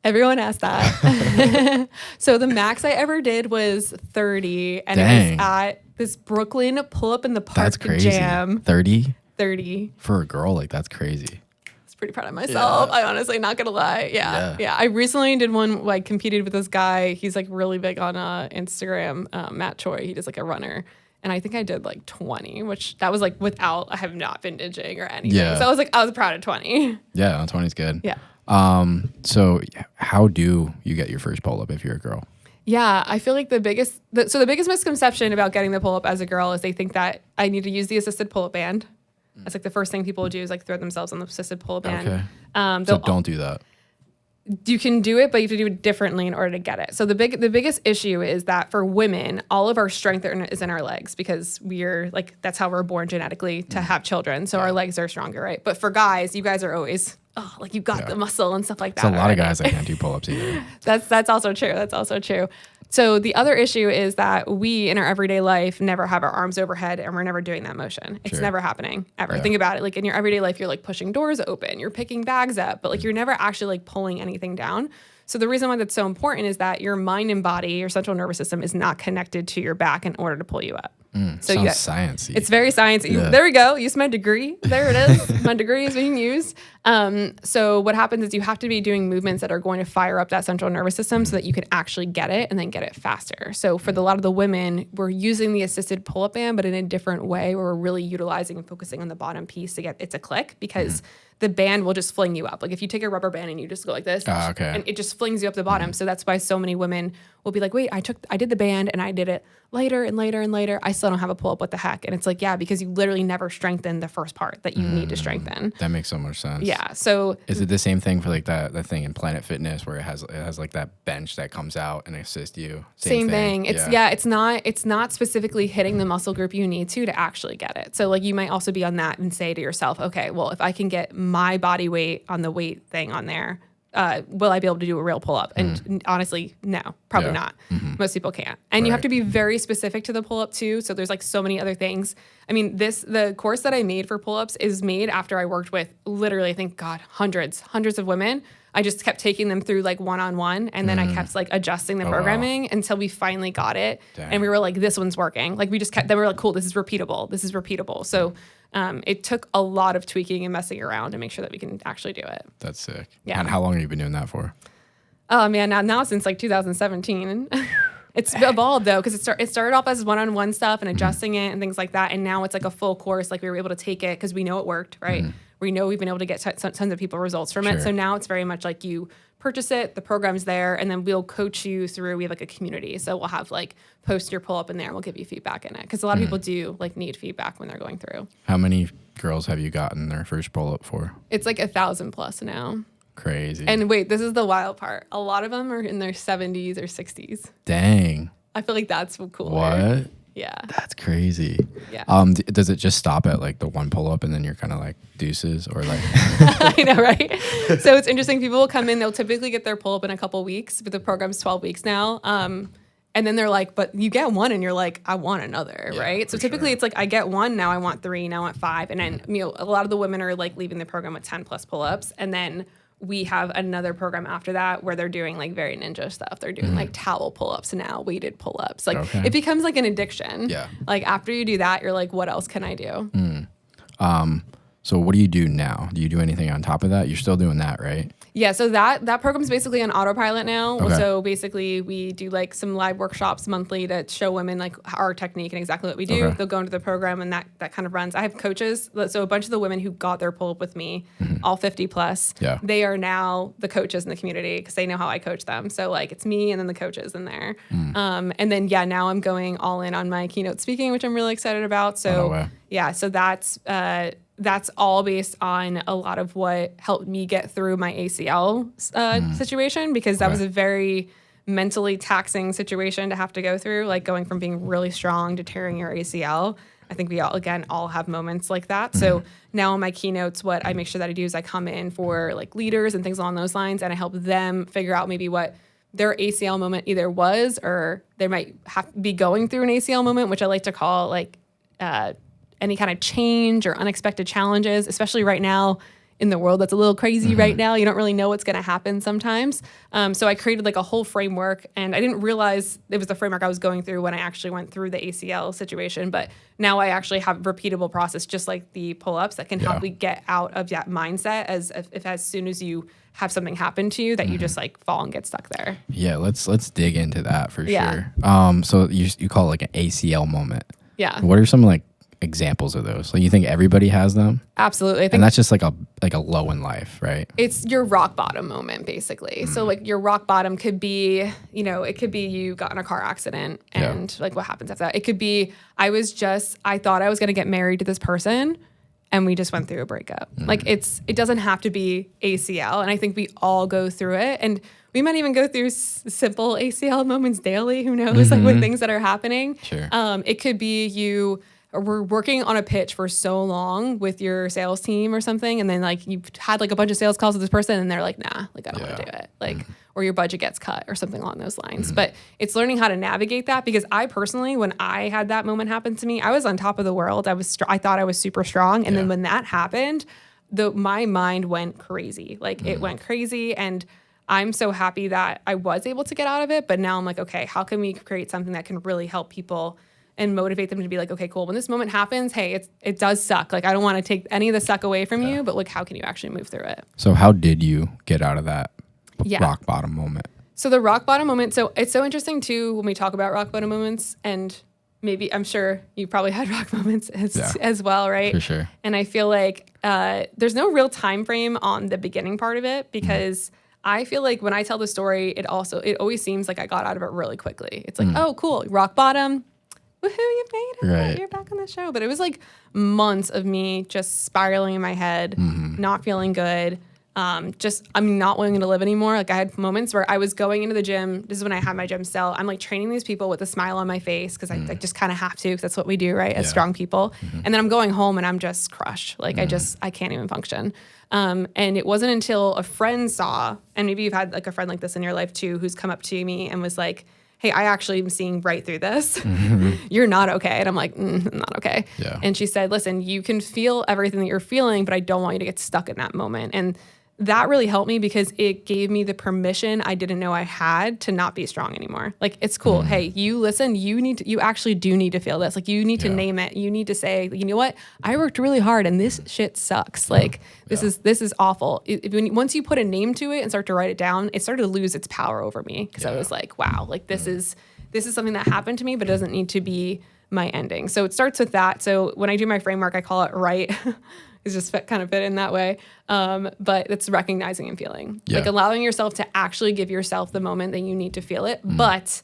Everyone asked that. So the max I ever did was 30, and it was at this Brooklyn pull-up in the park that's crazy. Jam. 30? 30. For a girl, like that's crazy. I was pretty proud of myself. I honestly, not gonna lie. Yeah. I recently did one, like competed with this guy. He's like really big on Instagram, Matt Choi. He does like a runner. And I think I did like 20, which that was like without, I have not been ditching or anything. Yeah. So I was proud of 20. Yeah, 20 is good. Yeah. So how do you get your first pull-up if you're a girl? Yeah, I feel like the biggest misconception about getting the pull-up as a girl is they think that I need to use the assisted pull-up band. That's like the first thing people do is like throw themselves on the assisted pull-up band. Okay. So don't do that. You can do it, but you have to do it differently in order to get it. So the biggest issue is that for women, all of our strength is in our legs because we're like, that's how we're born genetically to have children. So our legs are stronger, right? But for guys, you guys are always, like you got the muscle and stuff like that. There's a lot of guys that can't do pull-ups either. That's also true. That's also true. So the other issue is that we, in our everyday life, never have our arms overhead and we're never doing that motion. It's never happening, ever. Yeah. Think about it. Like in your everyday life, you're like pushing doors open, you're picking bags up, but like you're never actually like pulling anything down. So the reason why that's so important is that your mind and body, your central nervous system is not connected to your back in order to pull you up. So sounds sciencey. It's very sciencey. Yeah. There we go. Use my degree. There it is. My degree is being used. So what happens is you have to be doing movements that are going to fire up that central nervous system so that you can actually get it and then get it faster. So for a lot of the women, we're using the assisted pull-up band, but in a different way where we're really utilizing and focusing on the bottom piece to get it to click because the band will just fling you up. Like if you take a rubber band and you just go like this, Okay. and it just flings you up the bottom. So that's why so many women will be like, wait, I did the band and I did it later and later and later. I still don't have a pull up. What the heck? And it's like, yeah, because you literally never strengthen the first part that you need to strengthen. That makes so much sense. Yeah. So Is it the same thing for like that thing in Planet Fitness where it has like that bench that comes out and assists you? Same thing. It's it's not specifically hitting the muscle group you need to actually get it. So like you might also be on that and say to yourself, okay, well, if I can get my body weight on the weight thing on there, will I be able to do a real pull up? And honestly, no, probably not. Most people can't. And you have to be very specific to the pull up too. So there's like so many other things. I mean, the course that I made for pull ups is made after I worked with literally, I think, God, hundreds of women. I just kept taking them through like one-on-one, and then I kept like adjusting the programming until we finally got it. Dang. And we were like, this one's working. Like we just kept, then we were like, cool, this is repeatable. So it took a lot of tweaking and messing around to make sure that we can actually do it. That's sick. Yeah. And how long have you been doing that for? Oh man, now since like 2017. It's evolved though, because it started off as one-on-one stuff and adjusting it and things like that. And now it's like a full course. Like we were able to take it because we know it worked, right? We know we've been able to get tons of people results from it. Sure. So now it's very much like you purchase it, the program's there, and then we'll coach you through. We have like a community. So we'll have like post your pull up in there and we'll give you feedback in it. Because a lot of people do like need feedback when they're going through. How many girls have you gotten their first pull up for? It's like 1,000 plus now. Crazy. And wait, this is the wild part. A lot of them are in their 70s or 60s. Dang. I feel like that's cooler. What? Yeah. That's crazy. Yeah. Does it just stop at like the one pull up and then you're kind of like deuces or like? I know, right? So it's interesting. People will come in, they'll typically get their pull up in a couple weeks, but the program's 12 weeks now. And then they're like, but you get one and you're like, I want another, right? So typically it's like, I get one, now I want 3, now I want 5. And then, a lot of the women are like leaving the program with 10 plus pull ups. And then we have another program after that where they're doing like very ninja stuff. They're doing like towel pull-ups now, weighted pull-ups. Like it becomes like an addiction. Yeah. Like after you do that, you're like, what else can I do? So what do you do now? Do you do anything on top of that? You're still doing that, right? Yeah, so that program's basically on autopilot now. Okay. So basically we do like some live workshops monthly to show women like our technique and exactly what we do. Okay. They'll go into the program and that kind of runs. I have coaches. So a bunch of the women who got their pull-up with me, all 50 plus, Yeah. they are now the coaches in the community because they know how I coach them. So like it's me and then the coaches in there. And then, now I'm going all in on my keynote speaking, which I'm really excited about. So no way. yeah, so that's all based on a lot of what helped me get through my ACL situation, because that was a very mentally taxing situation to have to go through, like going from being really strong to tearing your ACL. I think we all have moments like that. So now in my keynotes, what I make sure that I do is I come in for like leaders and things along those lines, and I help them figure out maybe what their ACL moment either was, or they might be going through an ACL moment, which I like to call like any kind of change or unexpected challenges, especially right now in the world that's a little crazy right now. You don't really know what's going to happen sometimes. So I created like a whole framework, and I didn't realize it was the framework I was going through when I actually went through the ACL situation. But now I actually have a repeatable process, just like the pull-ups, that can help you get out of that mindset as soon as you have something happen to you that you just like fall and get stuck there. Yeah, let's dig into that for Yeah. sure. So you call it like an ACL moment. Yeah, What are some like examples of those? Like you think everybody has them? absolutely. I think And that's just like a low in life, right? it's your rock bottom moment, basically. So like your rock bottom could be, it could be you got in a car accident and like what happens after that. It could be I thought I was going to get married to this person and we just went through a breakup. Like it doesn't have to be ACL. And I think we all go through it. And we might even go through simple ACL moments daily. Who knows? Like with things that are happening. Sure. It could be you were working on a pitch for so long with your sales team or something, and then like you've had like a bunch of sales calls with this person and they're like, nah, like I don't want to do it. Like, or your budget gets cut or something along those lines. But it's learning how to navigate that, because I personally, when I had that moment happen to me, I was on top of the world. I thought I was super strong. And then when that happened, my mind went crazy. Like it went crazy, and I'm so happy that I was able to get out of it. But now I'm like, okay, how can we create something that can really help people and motivate them to be like, okay, cool. When this moment happens, hey, it does suck. Like, I don't want to take any of the suck away from you, but like, how can you actually move through it? So how did you get out of that Yeah. rock bottom moment? So the rock bottom moment, so it's so interesting too when we talk about rock bottom moments, and maybe I'm sure you probably had rock moments as well, right? For sure. And I feel like there's no real time frame on the beginning part of it because I feel like when I tell the story, it always seems like I got out of it really quickly. It's like, oh, cool, rock bottom. Woohoo, you made it. Right. You're back on the show. But it was like months of me just spiraling in my head, not feeling good. I'm not willing to live anymore. Like I had moments where I was going into the gym. This is when I had my gym cell. I'm like training these people with a smile on my face because I just kind of have to because that's what we do, right? As strong people. And then I'm going home and I'm just crushed. Like I can't even function. And it wasn't until a friend saw, and maybe you've had like a friend like this in your life too, who's come up to me and was like, hey, I actually am seeing right through this. You're not okay. And I'm like, I'm not okay. Yeah. And she said, listen, you can feel everything that you're feeling, but I don't want you to get stuck in that moment. And that really helped me because it gave me the permission I didn't know I had to not be strong anymore. Like, it's cool. Hey, you listen, you actually do need to feel this. Like, you need to name it. You need to say, you know what? I worked really hard and this shit sucks. Like, this is awful. Once you put a name to it and start to write it down, it started to lose its power over me. Cause I was like, wow, like this is something that happened to me, but it doesn't need to be my ending. So it starts with that. So when I do my framework, I call it right. It's just kind of fit in that way. But it's recognizing and feeling. Like allowing yourself to actually give yourself the moment that you need to feel it. But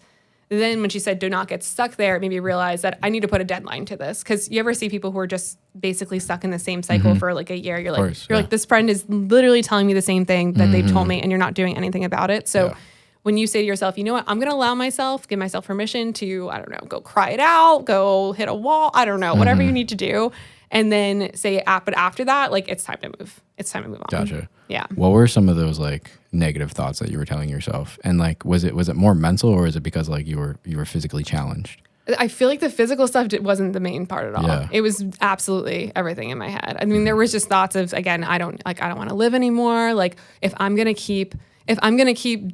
then when she said, do not get stuck there, it made me realize that I need to put a deadline to this. Because you ever see people who are just basically stuck in the same cycle for like a year. You're like, like, this friend is literally telling me the same thing that they've told me and you're not doing anything about it. So when you say to yourself, you know what, I'm going to allow myself, give myself permission to, I don't know, go cry it out, go hit a wall, I don't know, whatever you need to do. And then say, but after that, like, it's time to move. It's time to move on. Gotcha. Yeah. What were some of those like negative thoughts that you were telling yourself? And like, was it more mental or is it because like you were physically challenged? I feel like the physical stuff wasn't the main part at all. Yeah. It was absolutely everything in my head. I mean, there was just thoughts of, again, I don't want to live anymore. Like, if I'm going to keep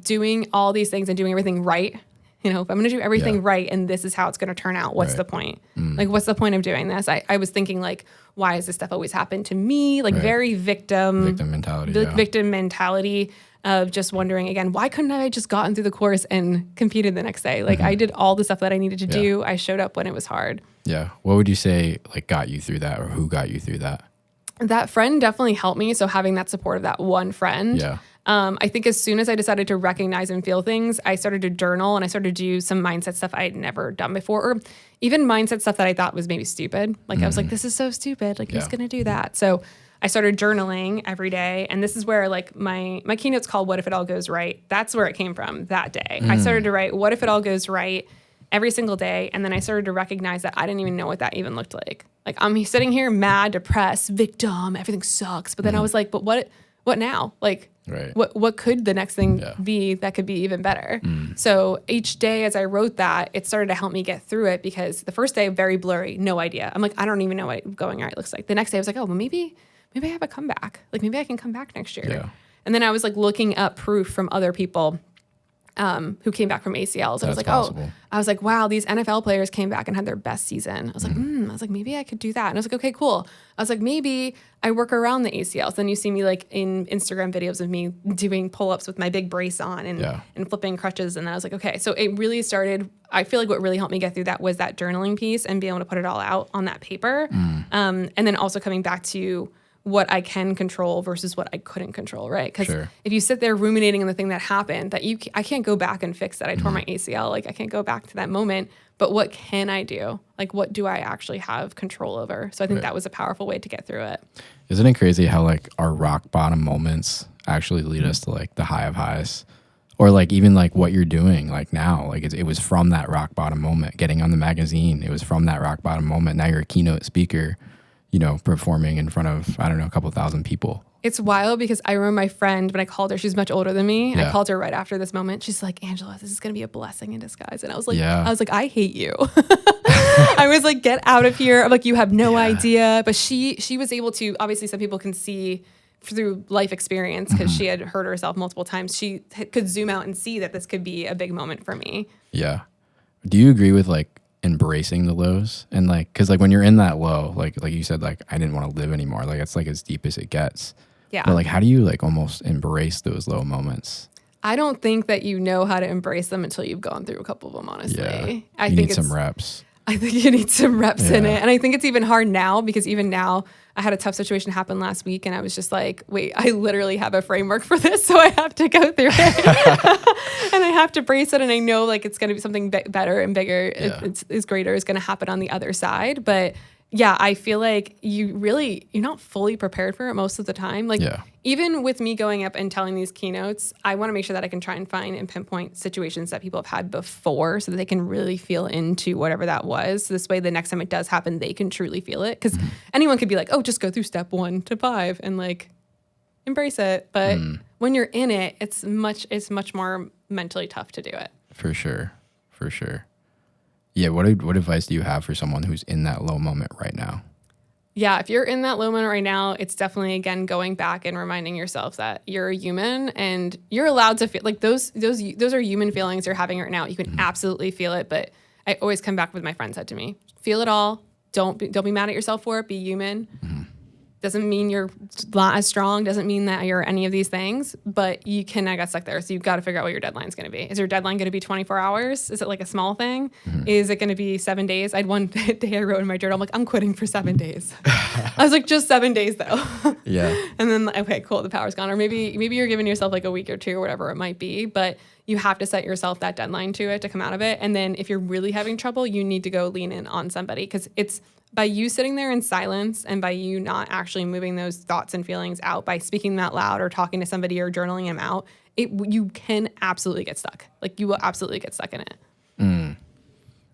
doing all these things and doing everything right, you know, if I'm going to do everything right and this is how it's going to turn out, what's the point? Like, what's the point of doing this? I was thinking, like, why has this stuff always happened to me? Like, very victim mentality. Victim mentality of just wondering, again, why couldn't I have just gotten through the course and competed the next day? Like, I did all the stuff that I needed to do. I showed up when it was hard. Yeah. What would you say, like, got you through that or who got you through that? That friend definitely helped me. So having that support of that one friend. Yeah. I think as soon as I decided to recognize and feel things, I started to journal and I started to do some mindset stuff I had never done before, or even mindset stuff that I thought was maybe stupid. Like I was like, this is so stupid. Like who's going to do that? So I started journaling every day. And this is where like my keynote's called What If It All Goes Right? That's where it came from that day. I started to write, what if it all goes right? Every single day. And then I started to recognize that I didn't even know what that even looked like. Like I'm sitting here mad, depressed, victim, everything sucks. But then I was like, but what now? Like, what could the next thing be that could be even better? So each day as I wrote that, it started to help me get through it because the first day, very blurry, no idea. I'm like, I don't even know what going right looks like. The next day I was like, oh, well, maybe I have a comeback. Like maybe I can come back next year. Yeah. And then I was like looking up proof from other people who came back from ACLs. I was like, wow, these NFL players came back and had their best season. I was like, maybe I could do that. And I was like, okay, cool. I was like, maybe I work around the ACLs. Then you see me like in Instagram videos of me doing pull-ups with my big brace on and flipping crutches. And then I was like, okay. So it really started, I feel like what really helped me get through that was that journaling piece and being able to put it all out on that paper. And then also coming back to what I can control versus what I couldn't control, right? Because if you sit there ruminating on the thing that happened, I can't go back and fix that. I tore my ACL. Like I can't go back to that moment. But what can I do? Like what do I actually have control over? So I think that was a powerful way to get through it. Isn't it crazy how like our rock bottom moments actually lead us to like the high of highs? Or like even like what you're doing like now, like it was from that rock bottom moment, getting on the magazine. It was from that rock bottom moment. Now you're a keynote speaker, you know, performing in front of, I don't know, a couple thousand people. It's wild because I remember my friend, when I called her, she's much older than me. And I called her right after this moment. She's like, Angela, this is going to be a blessing in disguise. And I was like, I hate you. I was like, get out of here. I'm like, you have no idea. But she was able to, obviously some people can see through life experience because she had hurt herself multiple times. She could zoom out and see that this could be a big moment for me. Yeah. Do you agree with like embracing the lows and like, cause like when you're in that low, like you said, like I didn't want to live anymore. Like it's like as deep as it gets. Yeah. But like, how do you like almost embrace those low moments? I don't think that you know how to embrace them until you've gone through a couple of them, honestly. Yeah. I think need some reps. I think you need some reps in it. And I think it's even hard now because even now I had a tough situation happen last week and I was just like, wait, I literally have a framework for this. So I have to go through it and I have to brace it. And I know like it's going to be something better and bigger. It's greater is going to happen on the other side. But yeah, I feel like you're not fully prepared for it most of the time. Like even with me going up and telling these keynotes, I want to make sure that I can try and find and pinpoint situations that people have had before so that they can really feel into whatever that was. So this way, the next time it does happen, they can truly feel it. Because anyone could be like, oh, just go through step 1 to 5 and like embrace it. But when you're in it, it's much more mentally tough to do it. For sure. Yeah, what advice do you have for someone who's in that low moment right now? Yeah, if you're in that low moment right now, it's definitely, again, going back and reminding yourself that you're a human and you're allowed to feel like those are human feelings you're having right now. You can absolutely feel it, but I always come back with my friend said to me, feel it all. Don't be mad at yourself for it. Be human. Doesn't mean you're not as strong. Doesn't mean that you're any of these things, but you cannot get stuck there. So you've got to figure out what your deadline's going to be. Is your deadline going to be 24 hours? Is it like a small thing? Is it going to be 7 days? I had one day I wrote in my journal, I'm like, I'm quitting for 7 days. I was like, just 7 days though. Yeah. And then, okay, cool. The power's gone. Or maybe you're giving yourself like a week or 2 or whatever it might be, but you have to set yourself that deadline to it to come out of it. And then if you're really having trouble, you need to go lean in on somebody because it's, by you sitting there in silence and by you not actually moving those thoughts and feelings out, by speaking them out loud or talking to somebody or journaling them out, you can absolutely get stuck. Like you will absolutely get stuck in it.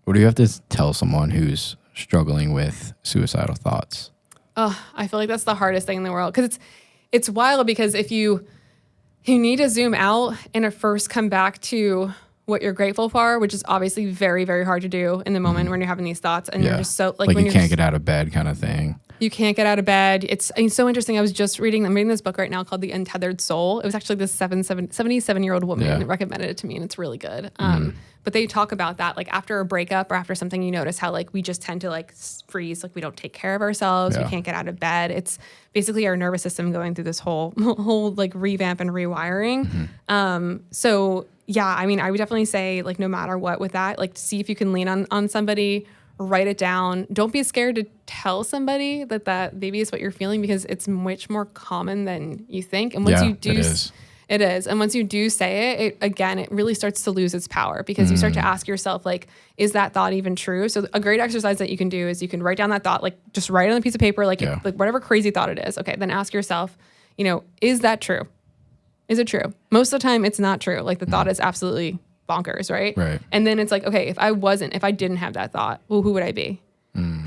What do you have to tell someone who's struggling with suicidal thoughts? Oh, I feel like that's the hardest thing in the world because it's wild because if you need to zoom out and first come back to what you're grateful for, which is obviously very, very hard to do in the moment when you're having these thoughts and you're just so like when you can't get out of bed kind of thing. You can't get out of bed. It's so interesting. I'm reading this book right now called The Untethered Soul. It was actually this 77-year-old woman that recommended it to me and it's really good. But they talk about that, like after a breakup or after something, you notice how like we just tend to like freeze, like we don't take care of ourselves. We can't get out of bed. It's basically our nervous system going through this whole like revamp and rewiring. So yeah, I mean, I would definitely say like no matter what with that, like see if you can lean on somebody, write it down. Don't be scared to tell somebody that maybe is what you're feeling because it's much more common than you think. And once you do, it is. And once you do say it again, it really starts to lose its power because you start to ask yourself, like, is that thought even true? So a great exercise that you can do is you can write down that thought, like just write it on a piece of paper, like whatever crazy thought it is. Okay. Then ask yourself, is that true? Is it true? Most of the time it's not true. Like the thought is absolutely bonkers, right? Right. And then it's like, okay, if I didn't have that thought, well, who would I be?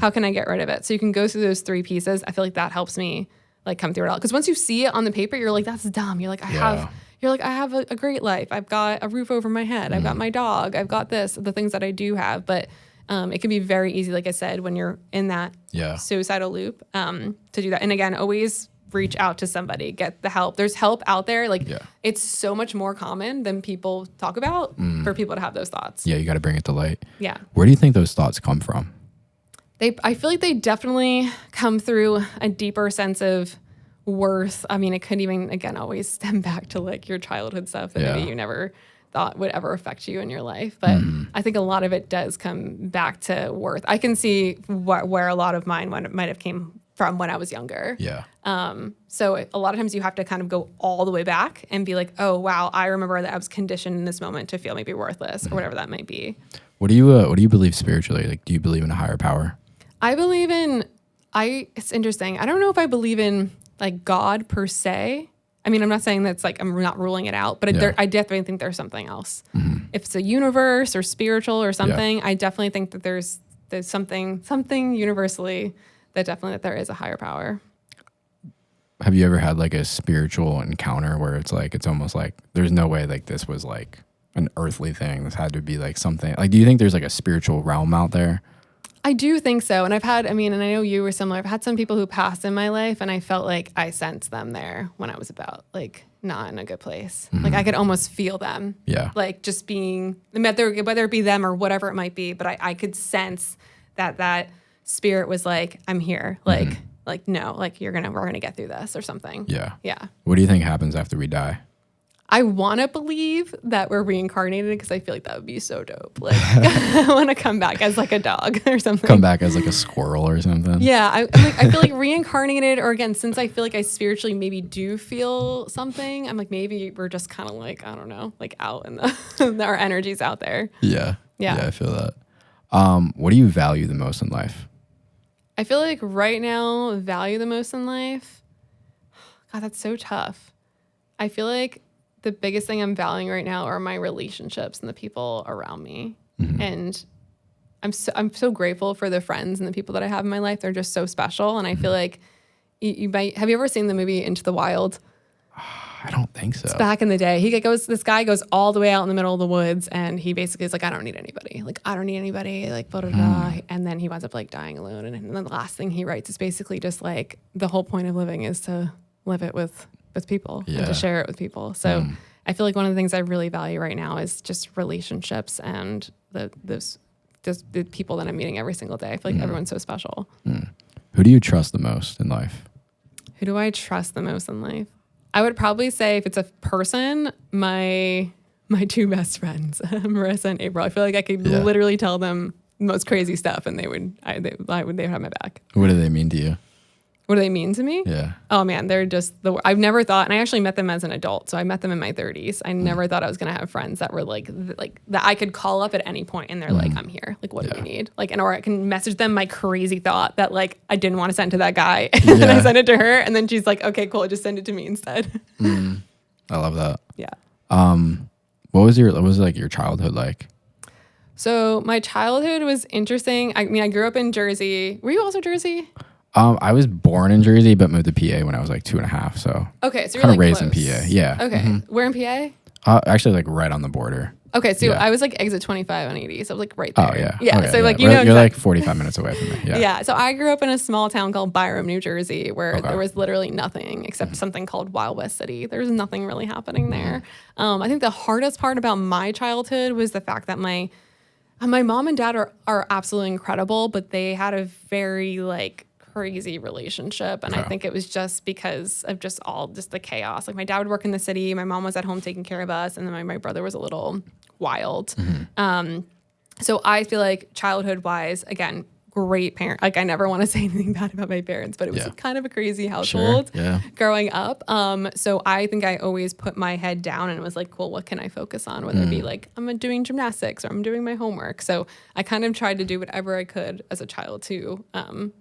How can I get rid of it? So you can go through those 3 pieces. I feel like that helps me like come through it all. Because once you see it on the paper, you're like, that's dumb. You're like, I have a great life. I've got a roof over my head. I've got my dog. I've got the things that I do have. But it can be very easy, like I said, when you're in that suicidal loop to do that. And again, always reach out to somebody, get the help. There's help out there. Like it's so much more common than people talk about for people to have those thoughts. Yeah, you got to bring it to light. Yeah. Where do you think those thoughts come from? I feel like they definitely come through a deeper sense of worth. I mean, it could even, again, always stem back to like your childhood stuff that maybe you never thought would ever affect you in your life. But I think a lot of it does come back to worth. I can see where a lot of mine might have came from when I was younger. Yeah. So a lot of times you have to kind of go all the way back and be like, oh, wow, I remember that I was conditioned in this moment to feel maybe worthless or whatever that might be. What do you believe spiritually? Like, do you believe in a higher power? I believe it's interesting. I don't know if I believe in like God per se. I mean, I'm not saying that's like, I'm not ruling it out, but I definitely think there's something else. If it's a universe or spiritual or something, I definitely think that there's something universally that there is a higher power. Have you ever had like a spiritual encounter where it's almost like there's no way like this was like an earthly thing? This had to be like something like, do you think there's like a spiritual realm out there? I do think so. And and I know you were similar. I've had some people who passed in my life and I felt like I sensed them there when I was about like not in a good place. Like I could almost feel them. Yeah. Like just being, whether it be them or whatever it might be, but I could sense that spirit was like, I'm here. Like, no, like we're going to get through this or something. Yeah. Yeah. What do you think happens after we die? I want to believe that we're reincarnated because I feel like that would be so dope. Like, I want to come back as like a dog or something. Come back as like a squirrel or something. Yeah, I feel like reincarnated, or again, since I feel like I spiritually maybe do feel something, I'm like, maybe we're just kind of like, I don't know, like out in the our energy's out there. Yeah. Yeah. I feel that. What do you value the most in life? I feel like right now, value the most in life. God, that's so tough. I feel like the biggest thing I'm valuing right now are my relationships and the people around me. Mm-hmm. And I'm so grateful for the friends and the people that I have in my life. They're just so special. And I feel like you might, have you ever seen the movie Into the Wild? I don't think so. It's back in the day. This guy goes all the way out in the middle of the woods, and he basically is like, I don't need anybody. Like, I don't need anybody. Like, blah, blah, blah. And then he winds up like dying alone. And then the last thing he writes is basically just like, the whole point of living is to live it with people and to share it with people. So I feel like one of the things I really value right now is just relationships and the people that I'm meeting every single day. I feel like everyone's so special. Who do you trust the most in life? Who do I trust the most in life? I would probably say, if it's a person, my two best friends, Marissa and April. I feel like I could literally tell them the most crazy stuff, and they would have my back. What do they mean to you? What do they mean to me? Yeah. Oh man, they're just I've never thought, and I actually met them as an adult. So I met them in my 30s. I never thought I was gonna have friends that were like that I could call up at any point and they're like, I'm here. Like, what do you need? Like, or I can message them my crazy thought that like I didn't want to send to that guy, and then I send it to her, and then she's like, okay, cool, just send it to me instead. I love that. Yeah. What was your childhood like? So my childhood was interesting. I mean, I grew up in Jersey. Were you also Jersey? I was born in Jersey, but moved to PA when I was like 2.5. So okay, so you're kind of like raised close. in PA. Yeah. Okay, where in PA? Actually, like right on the border. Okay, so I was like exit 25 on 80, so I was like right there. Oh yeah. Yeah. Okay, So like you're like 45 minutes away from me. Yeah. Yeah. So I grew up in a small town called Byram, New Jersey, where there was literally nothing except something called Wild West City. There's nothing really happening there. I think the hardest part about my childhood was the fact that my mom and dad are absolutely incredible, but they had a very like crazy relationship, and I think it was just because of just the chaos. Like, my dad would work in the city, my mom was at home taking care of us, and then my brother was a little wild. So I feel like childhood wise, again, great parent. Like, I never want to say anything bad about my parents, but it was kind of a crazy household growing up. So I think I always put my head down and was like, cool, what can I focus on? Whether it be like, I'm doing gymnastics or I'm doing my homework. So I kind of tried to do whatever I could as a child to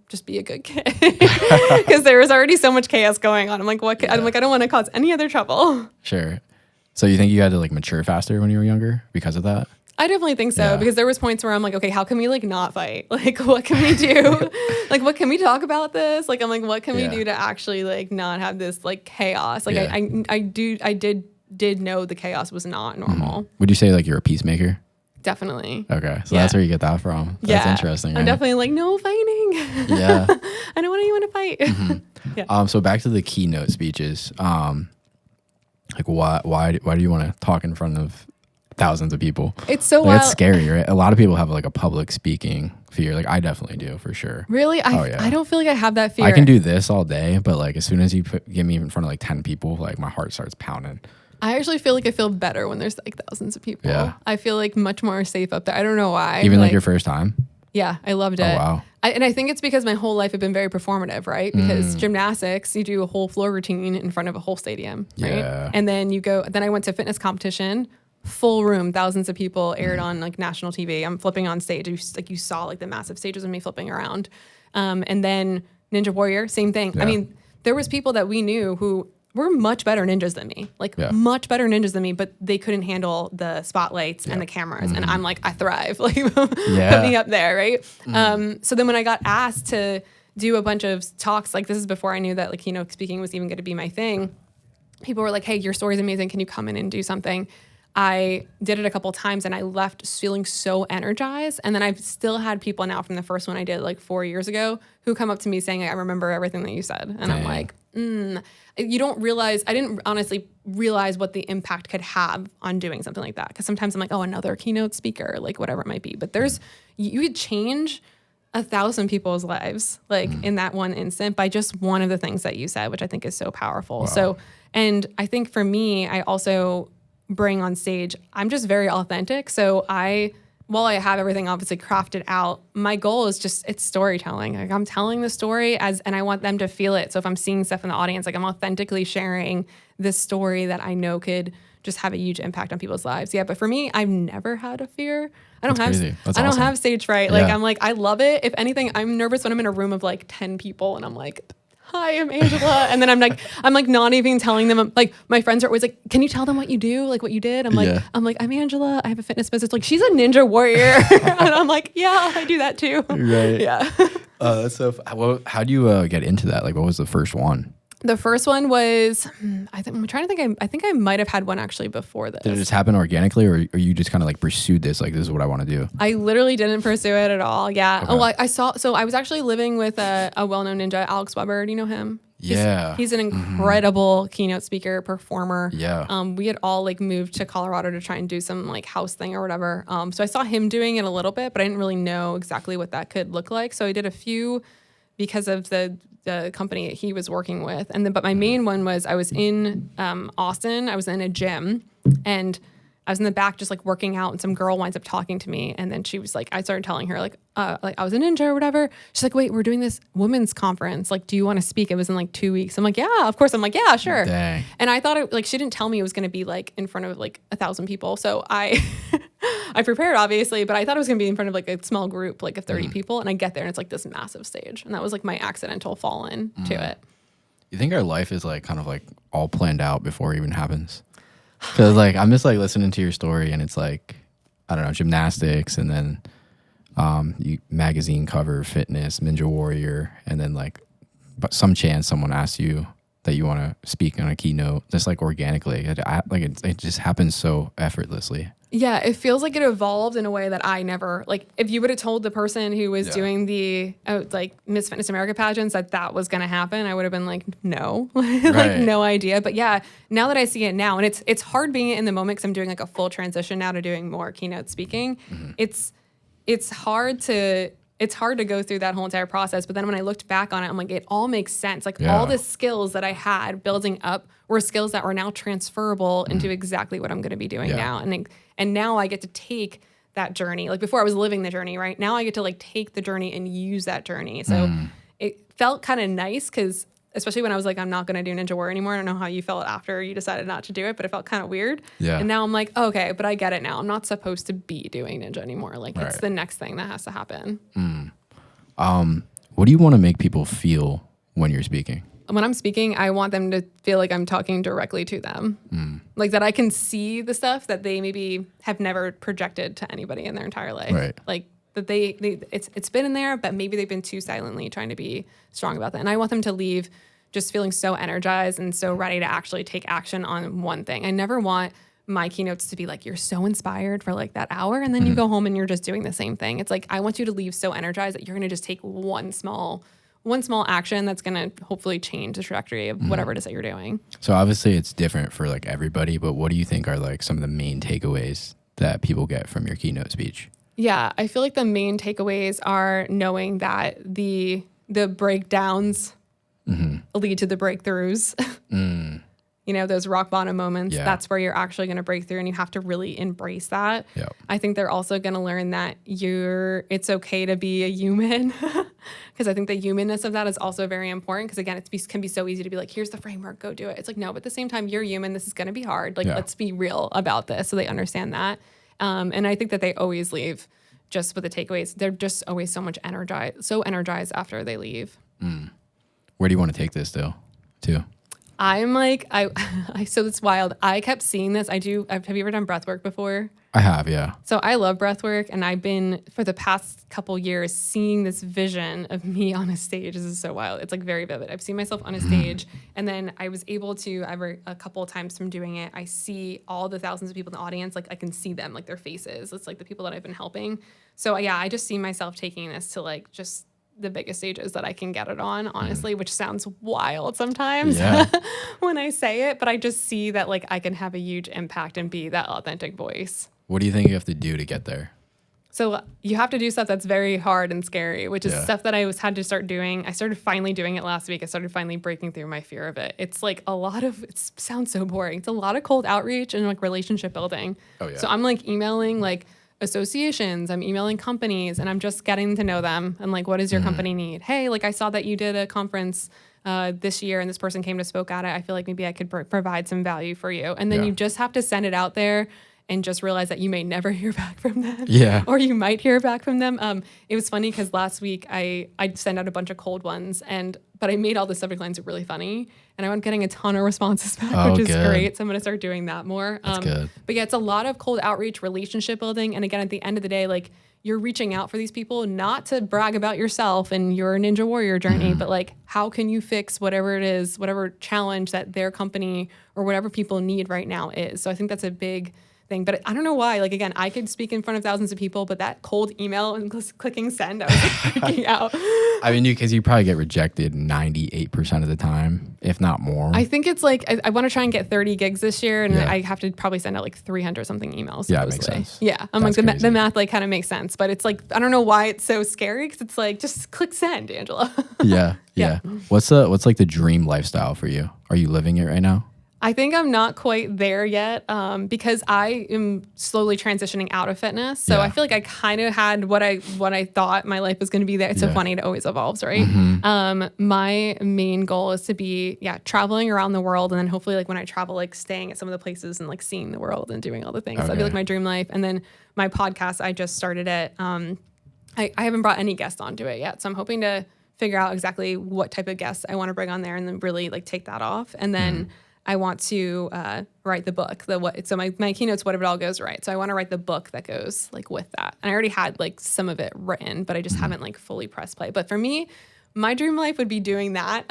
just be a good kid, because there was already so much chaos going on. I'm like, I'm like, I don't want to cause any other trouble. Sure. So you think you had to like mature faster when you were younger because of that? I definitely think so, because there was points where I'm like, okay, how can we like not fight? Like, what can we do? Like, what can we talk about this? Like, I'm like, what can we do to actually like not have this like chaos? Like, I did know the chaos was not normal. Would you say like you're a peacemaker? Definitely. Okay, so that's where you get that from. That's interesting. I'm right? definitely like, no fighting. Yeah. I don't want anyone to fight. So back to the keynote speeches. Like, why do you want to talk in front of thousands of people? It's so like, wild. it's scary, right? A lot of people have like a public speaking fear. Like, I definitely do, for sure. Really? I don't feel like I have that fear. I can do this all day, but like as soon as you get me in front of like 10 people, like my heart starts pounding. I actually feel like I feel better when there's like thousands of people. Yeah. I feel like much more safe up there. I don't know why. Even like your first time? Yeah, I loved it. Oh, wow. And I think it's because my whole life had been very performative, right? Because gymnastics, you do a whole floor routine in front of a whole stadium, right? Yeah. And then then I went to fitness competition, full room, thousands of people, aired on like national TV. I'm flipping on stage. You saw like the massive stages of me flipping around. And then Ninja Warrior, same thing. Yeah. I mean, there was people that we knew who were much better ninjas than me, much better ninjas than me, but they couldn't handle the spotlights and the cameras. And I'm like, I thrive, like put me up there. Right. So then when I got asked to do a bunch of talks, like this is before I knew that like, speaking was even going to be my thing. People were like, hey, your story's amazing. Can you come in and do something? I did it a couple times and I left feeling so energized. And then I've still had people now from the first one I did like 4 years ago who come up to me saying, I remember everything that you said. And I'm like, you don't realize, I didn't honestly realize what the impact could have on doing something like that. Because sometimes I'm like, oh, another keynote speaker, like whatever it might be. But you could change 1,000 people's lives, like in that one instant by just one of the things that you said, which I think is so powerful. Wow. So, and I think for me, I also bring on stage, I'm just very authentic. So while I have everything obviously crafted out, my goal is just, it's storytelling. Like I'm telling the story and I want them to feel it. So if I'm seeing stuff in the audience, like I'm authentically sharing this story that I know could just have a huge impact on people's lives. Yeah. But for me, I've never had a fear. I don't awesome. have stage fright. Like Yeah. I'm like, I love it. If anything, I'm nervous when I'm in a room of like 10 people and I'm like, hi, I'm Angela. And then I'm like not even telling them. Like my friends are always like, can you tell them what you do? Like what you did? I'm like, I'm Angela. I have a fitness business. Like she's a ninja warrior. And I'm like, yeah, I do that too. Right. Yeah. So how do you get into that? Like what was the first one? The first one was, I think I might have had one actually before this. Did it just happen organically, or you just kind of like pursued this? Like, this is what I want to do. I literally didn't pursue it at all. Yeah. Okay. Oh, I was actually living with a well-known ninja, Alex Weber. Do you know him? Yeah. He's an incredible keynote speaker, performer. Yeah. We had all like moved to Colorado to try and do some like house thing or whatever. So I saw him doing it a little bit, but I didn't really know exactly what that could look like. So I did a few because of the company that he was working with. But my main one was I was in Austin. I was in a gym and I was in the back just like working out and some girl winds up talking to me. And then she was like, I started telling her like I was a ninja or whatever. She's like, wait, we're doing this women's conference. Like, do you want to speak? It was in like 2 weeks. I'm like, yeah, of course. I'm like, yeah, sure. Dang. And I thought she didn't tell me it was going to be like in front of like 1,000 people. So I prepared obviously, but I thought it was going to be in front of like a small group, like of 30 people. And I get there and it's like this massive stage. And that was like my accidental fall in to it. You think our life is like kind of like all planned out before it even happens? Because like I'm just like listening to your story and it's like, I don't know, gymnastics and then magazine cover, fitness, Ninja Warrior, and then like but some chance someone asks you that you want to speak on a keynote, just like organically. It just happens so effortlessly. Yeah, it feels like it evolved in a way that I never, like, if you would have told the person who was doing the, like, Miss Fitness America pageants that was going to happen, I would have been like, no, like, no idea. But yeah, now that I see it now, and it's hard being in the moment because I'm doing, like, a full transition now to doing more keynote speaking. Mm-hmm. It's hard to go through that whole entire process. But then when I looked back on it, I'm like, it all makes sense. Like, all the skills that I had building up were skills that were now transferable into exactly what I'm going to be doing now. And now I get to take that journey. Like before I was living the journey, right? Now I get to like take the journey and use that journey. So it felt kind of nice because especially when I was like, I'm not going to do Ninja Warrior anymore. I don't know how you felt after you decided not to do it, but it felt kind of weird. Yeah. And now I'm like, okay, but I get it now. I'm not supposed to be doing Ninja anymore. Like it's the next thing that has to happen. What do you want to make people feel when you're speaking? When I'm speaking, I want them to feel like I'm talking directly to them. Like that I can see the stuff that they maybe have never projected to anybody in their entire life. Right. Like that it's been in there, but maybe they've been too silently trying to be strong about that. And I want them to leave just feeling so energized and so ready to actually take action on one thing. I never want my keynotes to be like, you're so inspired for like that hour and then you go home and you're just doing the same thing. It's like, I want you to leave so energized that you're going to just take one small action that's going to hopefully change the trajectory of whatever it is that you're doing. So obviously it's different for like everybody, but what do you think are like some of the main takeaways that people get from your keynote speech? Yeah, I feel like the main takeaways are knowing that the breakdowns lead to the breakthroughs. You know, those rock bottom moments, that's where you're actually going to break through and you have to really embrace that. Yep. I think they're also going to learn that it's okay to be a human because I think the humanness of that is also very important because again, it can be so easy to be like, here's the framework, go do it. It's like, no, but at the same time, you're human. This is going to be hard. Like, let's be real about this so they understand that. And I think that they always leave just with the takeaways. They're just always so energized after they leave. Where do you want to take this though, too? I'm like, so it's wild. I kept seeing this. Have you ever done breath work before? I have, yeah. So I love breath work. And I've been, for the past couple years, seeing this vision of me on a stage. This is so wild. It's like very vivid. I've seen myself on a stage. And then I was able to, a couple of times from doing it, I see all the thousands of people in the audience. Like I can see them, like their faces. It's like the people that I've been helping. So yeah, I just see myself taking this to like just the biggest stages that I can get it on, honestly, which sounds wild sometimes when I say it, but I just see that like I can have a huge impact and be that authentic voice. What do you think you have to do to get there? So you have to do stuff that's very hard and scary, which is stuff that I had to start doing. I started finally doing it last week. I started finally breaking through my fear of it. It's like it sounds so boring. It's a lot of cold outreach and like relationship building. Oh, yeah. So I'm like emailing like associations, I'm emailing companies, and I'm just getting to know them. And like, what does your company need? Hey, like I saw that you did a conference this year and this person came to spoke at it. I feel like maybe I could provide some value for you. And then you just have to send it out there and just realize that you may never hear back from them. Yeah. Or you might hear back from them. It was funny because last week I'd send out a bunch of cold ones, but I made all the subject lines really funny, and I went getting a ton of responses back, which is great. So I'm going to start doing that more. That's good. But yeah, it's a lot of cold outreach, relationship building. And again, at the end of the day, like you're reaching out for these people, not to brag about yourself and your Ninja Warrior journey, but like, how can you fix whatever it is, whatever challenge that their company or whatever people need right now is. So I think that's a big thing. But I don't know why. Like, again, I could speak in front of thousands of people, but that cold email and clicking send, I was like freaking out. I mean, because you probably get rejected 98% of the time, if not more. I think it's like, I want to try and get 30 gigs this year, and I have to probably send out like 300 something emails. Supposedly. Yeah, it makes sense. Yeah. I'm That's like, crazy. the math like kind of makes sense, but it's like, I don't know why it's so scary, because it's like, just click send, Angela. Yeah. What's like the dream lifestyle for you? Are you living it right now? I think I'm not quite there yet because I am slowly transitioning out of fitness. So I feel like I kind of had what I thought my life was going to be there. It's so funny. It always evolves, right? My main goal is to be, traveling around the world. And then hopefully like when I travel, like staying at some of the places and like seeing the world and doing all the things. So that'd be like my dream life. And then my podcast, I just started it. I haven't brought any guests onto it yet. So I'm hoping to figure out exactly what type of guests I want to bring on there and then really like take that off. And then I want to write the book. So my keynote's What If It All Goes Right. So I want to write the book that goes like with that. And I already had like some of it written, but I just haven't like fully pressed play. But for me, my dream life would be doing that.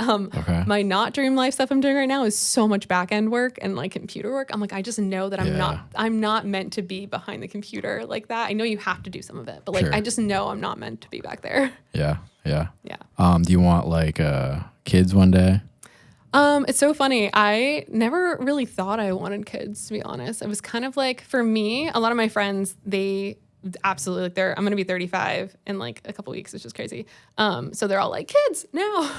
My not dream life stuff I'm doing right now is so much back end work and like computer work. I'm like, I just know that I'm not meant to be behind the computer like that. I know you have to do some of it, but like I just know I'm not meant to be back there. Yeah. Yeah. Do you want like kids one day? It's so funny. I never really thought I wanted kids, to be honest. It was kind of like, for me, a lot of my friends, they absolutely like I'm going to be 35 in like a couple weeks, which is crazy. So they're all like, kids now.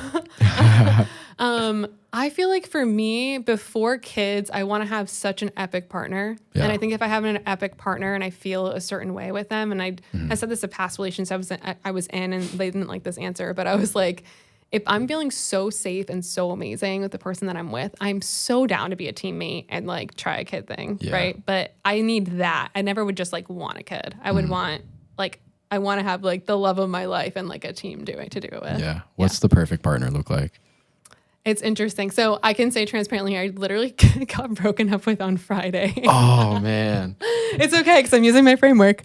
I feel like for me, before kids, I want to have such an epic partner. Yeah. And I think if I have an epic partner and I feel a certain way with them, and I said this to past relationships I was in, and they didn't like this answer, but I was like, if I'm feeling so safe and so amazing with the person that I'm with, I'm so down to be a teammate and like try a kid thing, right? But I need that. I never would just like want a kid. I would want like, I want to have like the love of my life and like a team to do it with. Yeah. What's the perfect partner look like? It's interesting. So I can say transparently, I literally got broken up with on Friday. Oh man. It's okay because I'm using my framework.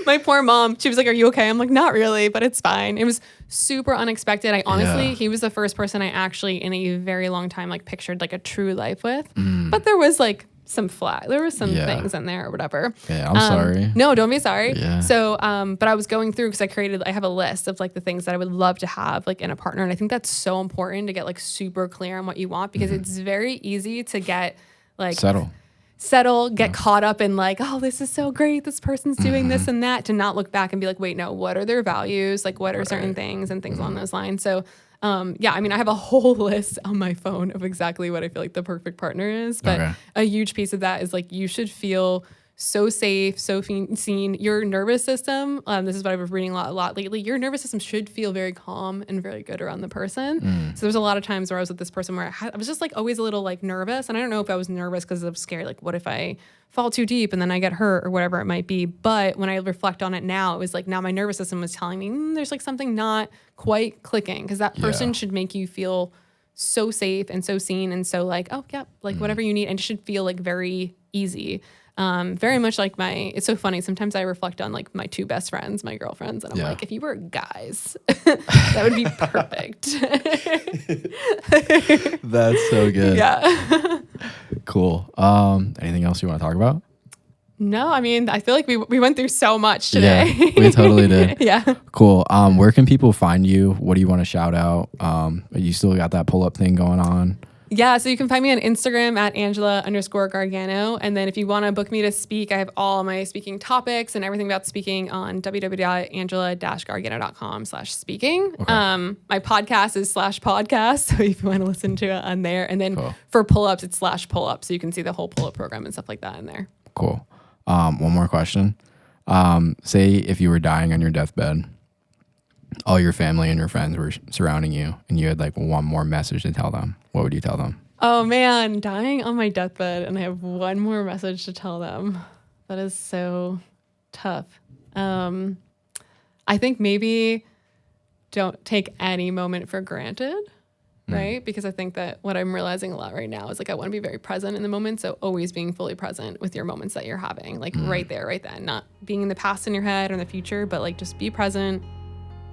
My poor mom, she was like, are you okay? I'm like, not really, but it's fine. It was super unexpected. I honestly, he was the first person I actually in a very long time like pictured like a true life with. But there was like some things in there or whatever. Yeah, I'm sorry. No, don't be sorry. Yeah. So, but I was going through because I have a list of like the things that I would love to have like in a partner. And I think that's so important to get like super clear on what you want, because it's very easy to get like settle, get caught up in like, oh, this is so great, this person's doing this and that, to not look back and be like, wait, no, what are their values? Like, what are certain things and things along those lines? So, I mean, I have a whole list on my phone of exactly what I feel like the perfect partner is. But a huge piece of that is like, you should feel so safe, so seen. Your nervous system, this is what I've been reading a lot lately, your nervous system should feel very calm and very good around the person. So there's a lot of times where I was with this person where I was just like always a little like nervous. And I don't know if I was nervous because I was scared, like what if I fall too deep and then I get hurt or whatever it might be. But when I reflect on it now, it was like now my nervous system was telling me there's like something not quite clicking, because that person should make you feel so safe and so seen and so like, oh yeah, like whatever you need, and it should feel like very easy. Very much like it's so funny. Sometimes I reflect on like my two best friends, my girlfriends, and I'm like, if you were guys, that would be perfect. That's so good. Yeah. Cool. Anything else you want to talk about? No, I mean, I feel like we went through so much today. Yeah, we totally did. Yeah. Cool. Where can people find you? What do you want to shout out? You still got that pull-up thing going on? Yeah, so you can find me on Instagram at Angela_Gargano. And then if you want to book me to speak, I have all my speaking topics and everything about speaking on www.angela-gargano.com/speaking. Okay. My podcast is /podcast. So if you want to listen to it on there. And then Cool. for pull-ups, it's /pull-up. So you can see the whole pull-up program and stuff like that in there. Cool. One more question. Say if you were dying on your deathbed, all your family and your friends were surrounding you, and you had like one more message to tell them, what would you tell them? Oh man, dying on my deathbed and I have one more message to tell them. That is so tough. I think maybe don't take any moment for granted, right? Because I think that what I'm realizing a lot right now is like I want to be very present in the moment. So always being fully present with your moments that you're having, like right there, right then, not being in the past in your head or in the future, but like just be present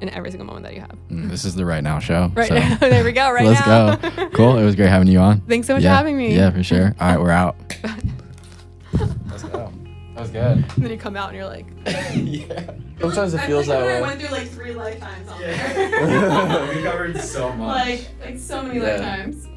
in every single moment that you have. This is the Right Now show. Right so now. There we go. Right let's now. go. Cool. It was great having you on. Thanks so much for having me. Yeah, for sure. All right, we're out. Let's go. That was good. And then you come out and you're like, Yeah. Sometimes it feels that way. I went through like 3 lifetimes on there. We covered so much. like so many Yeah. lifetimes.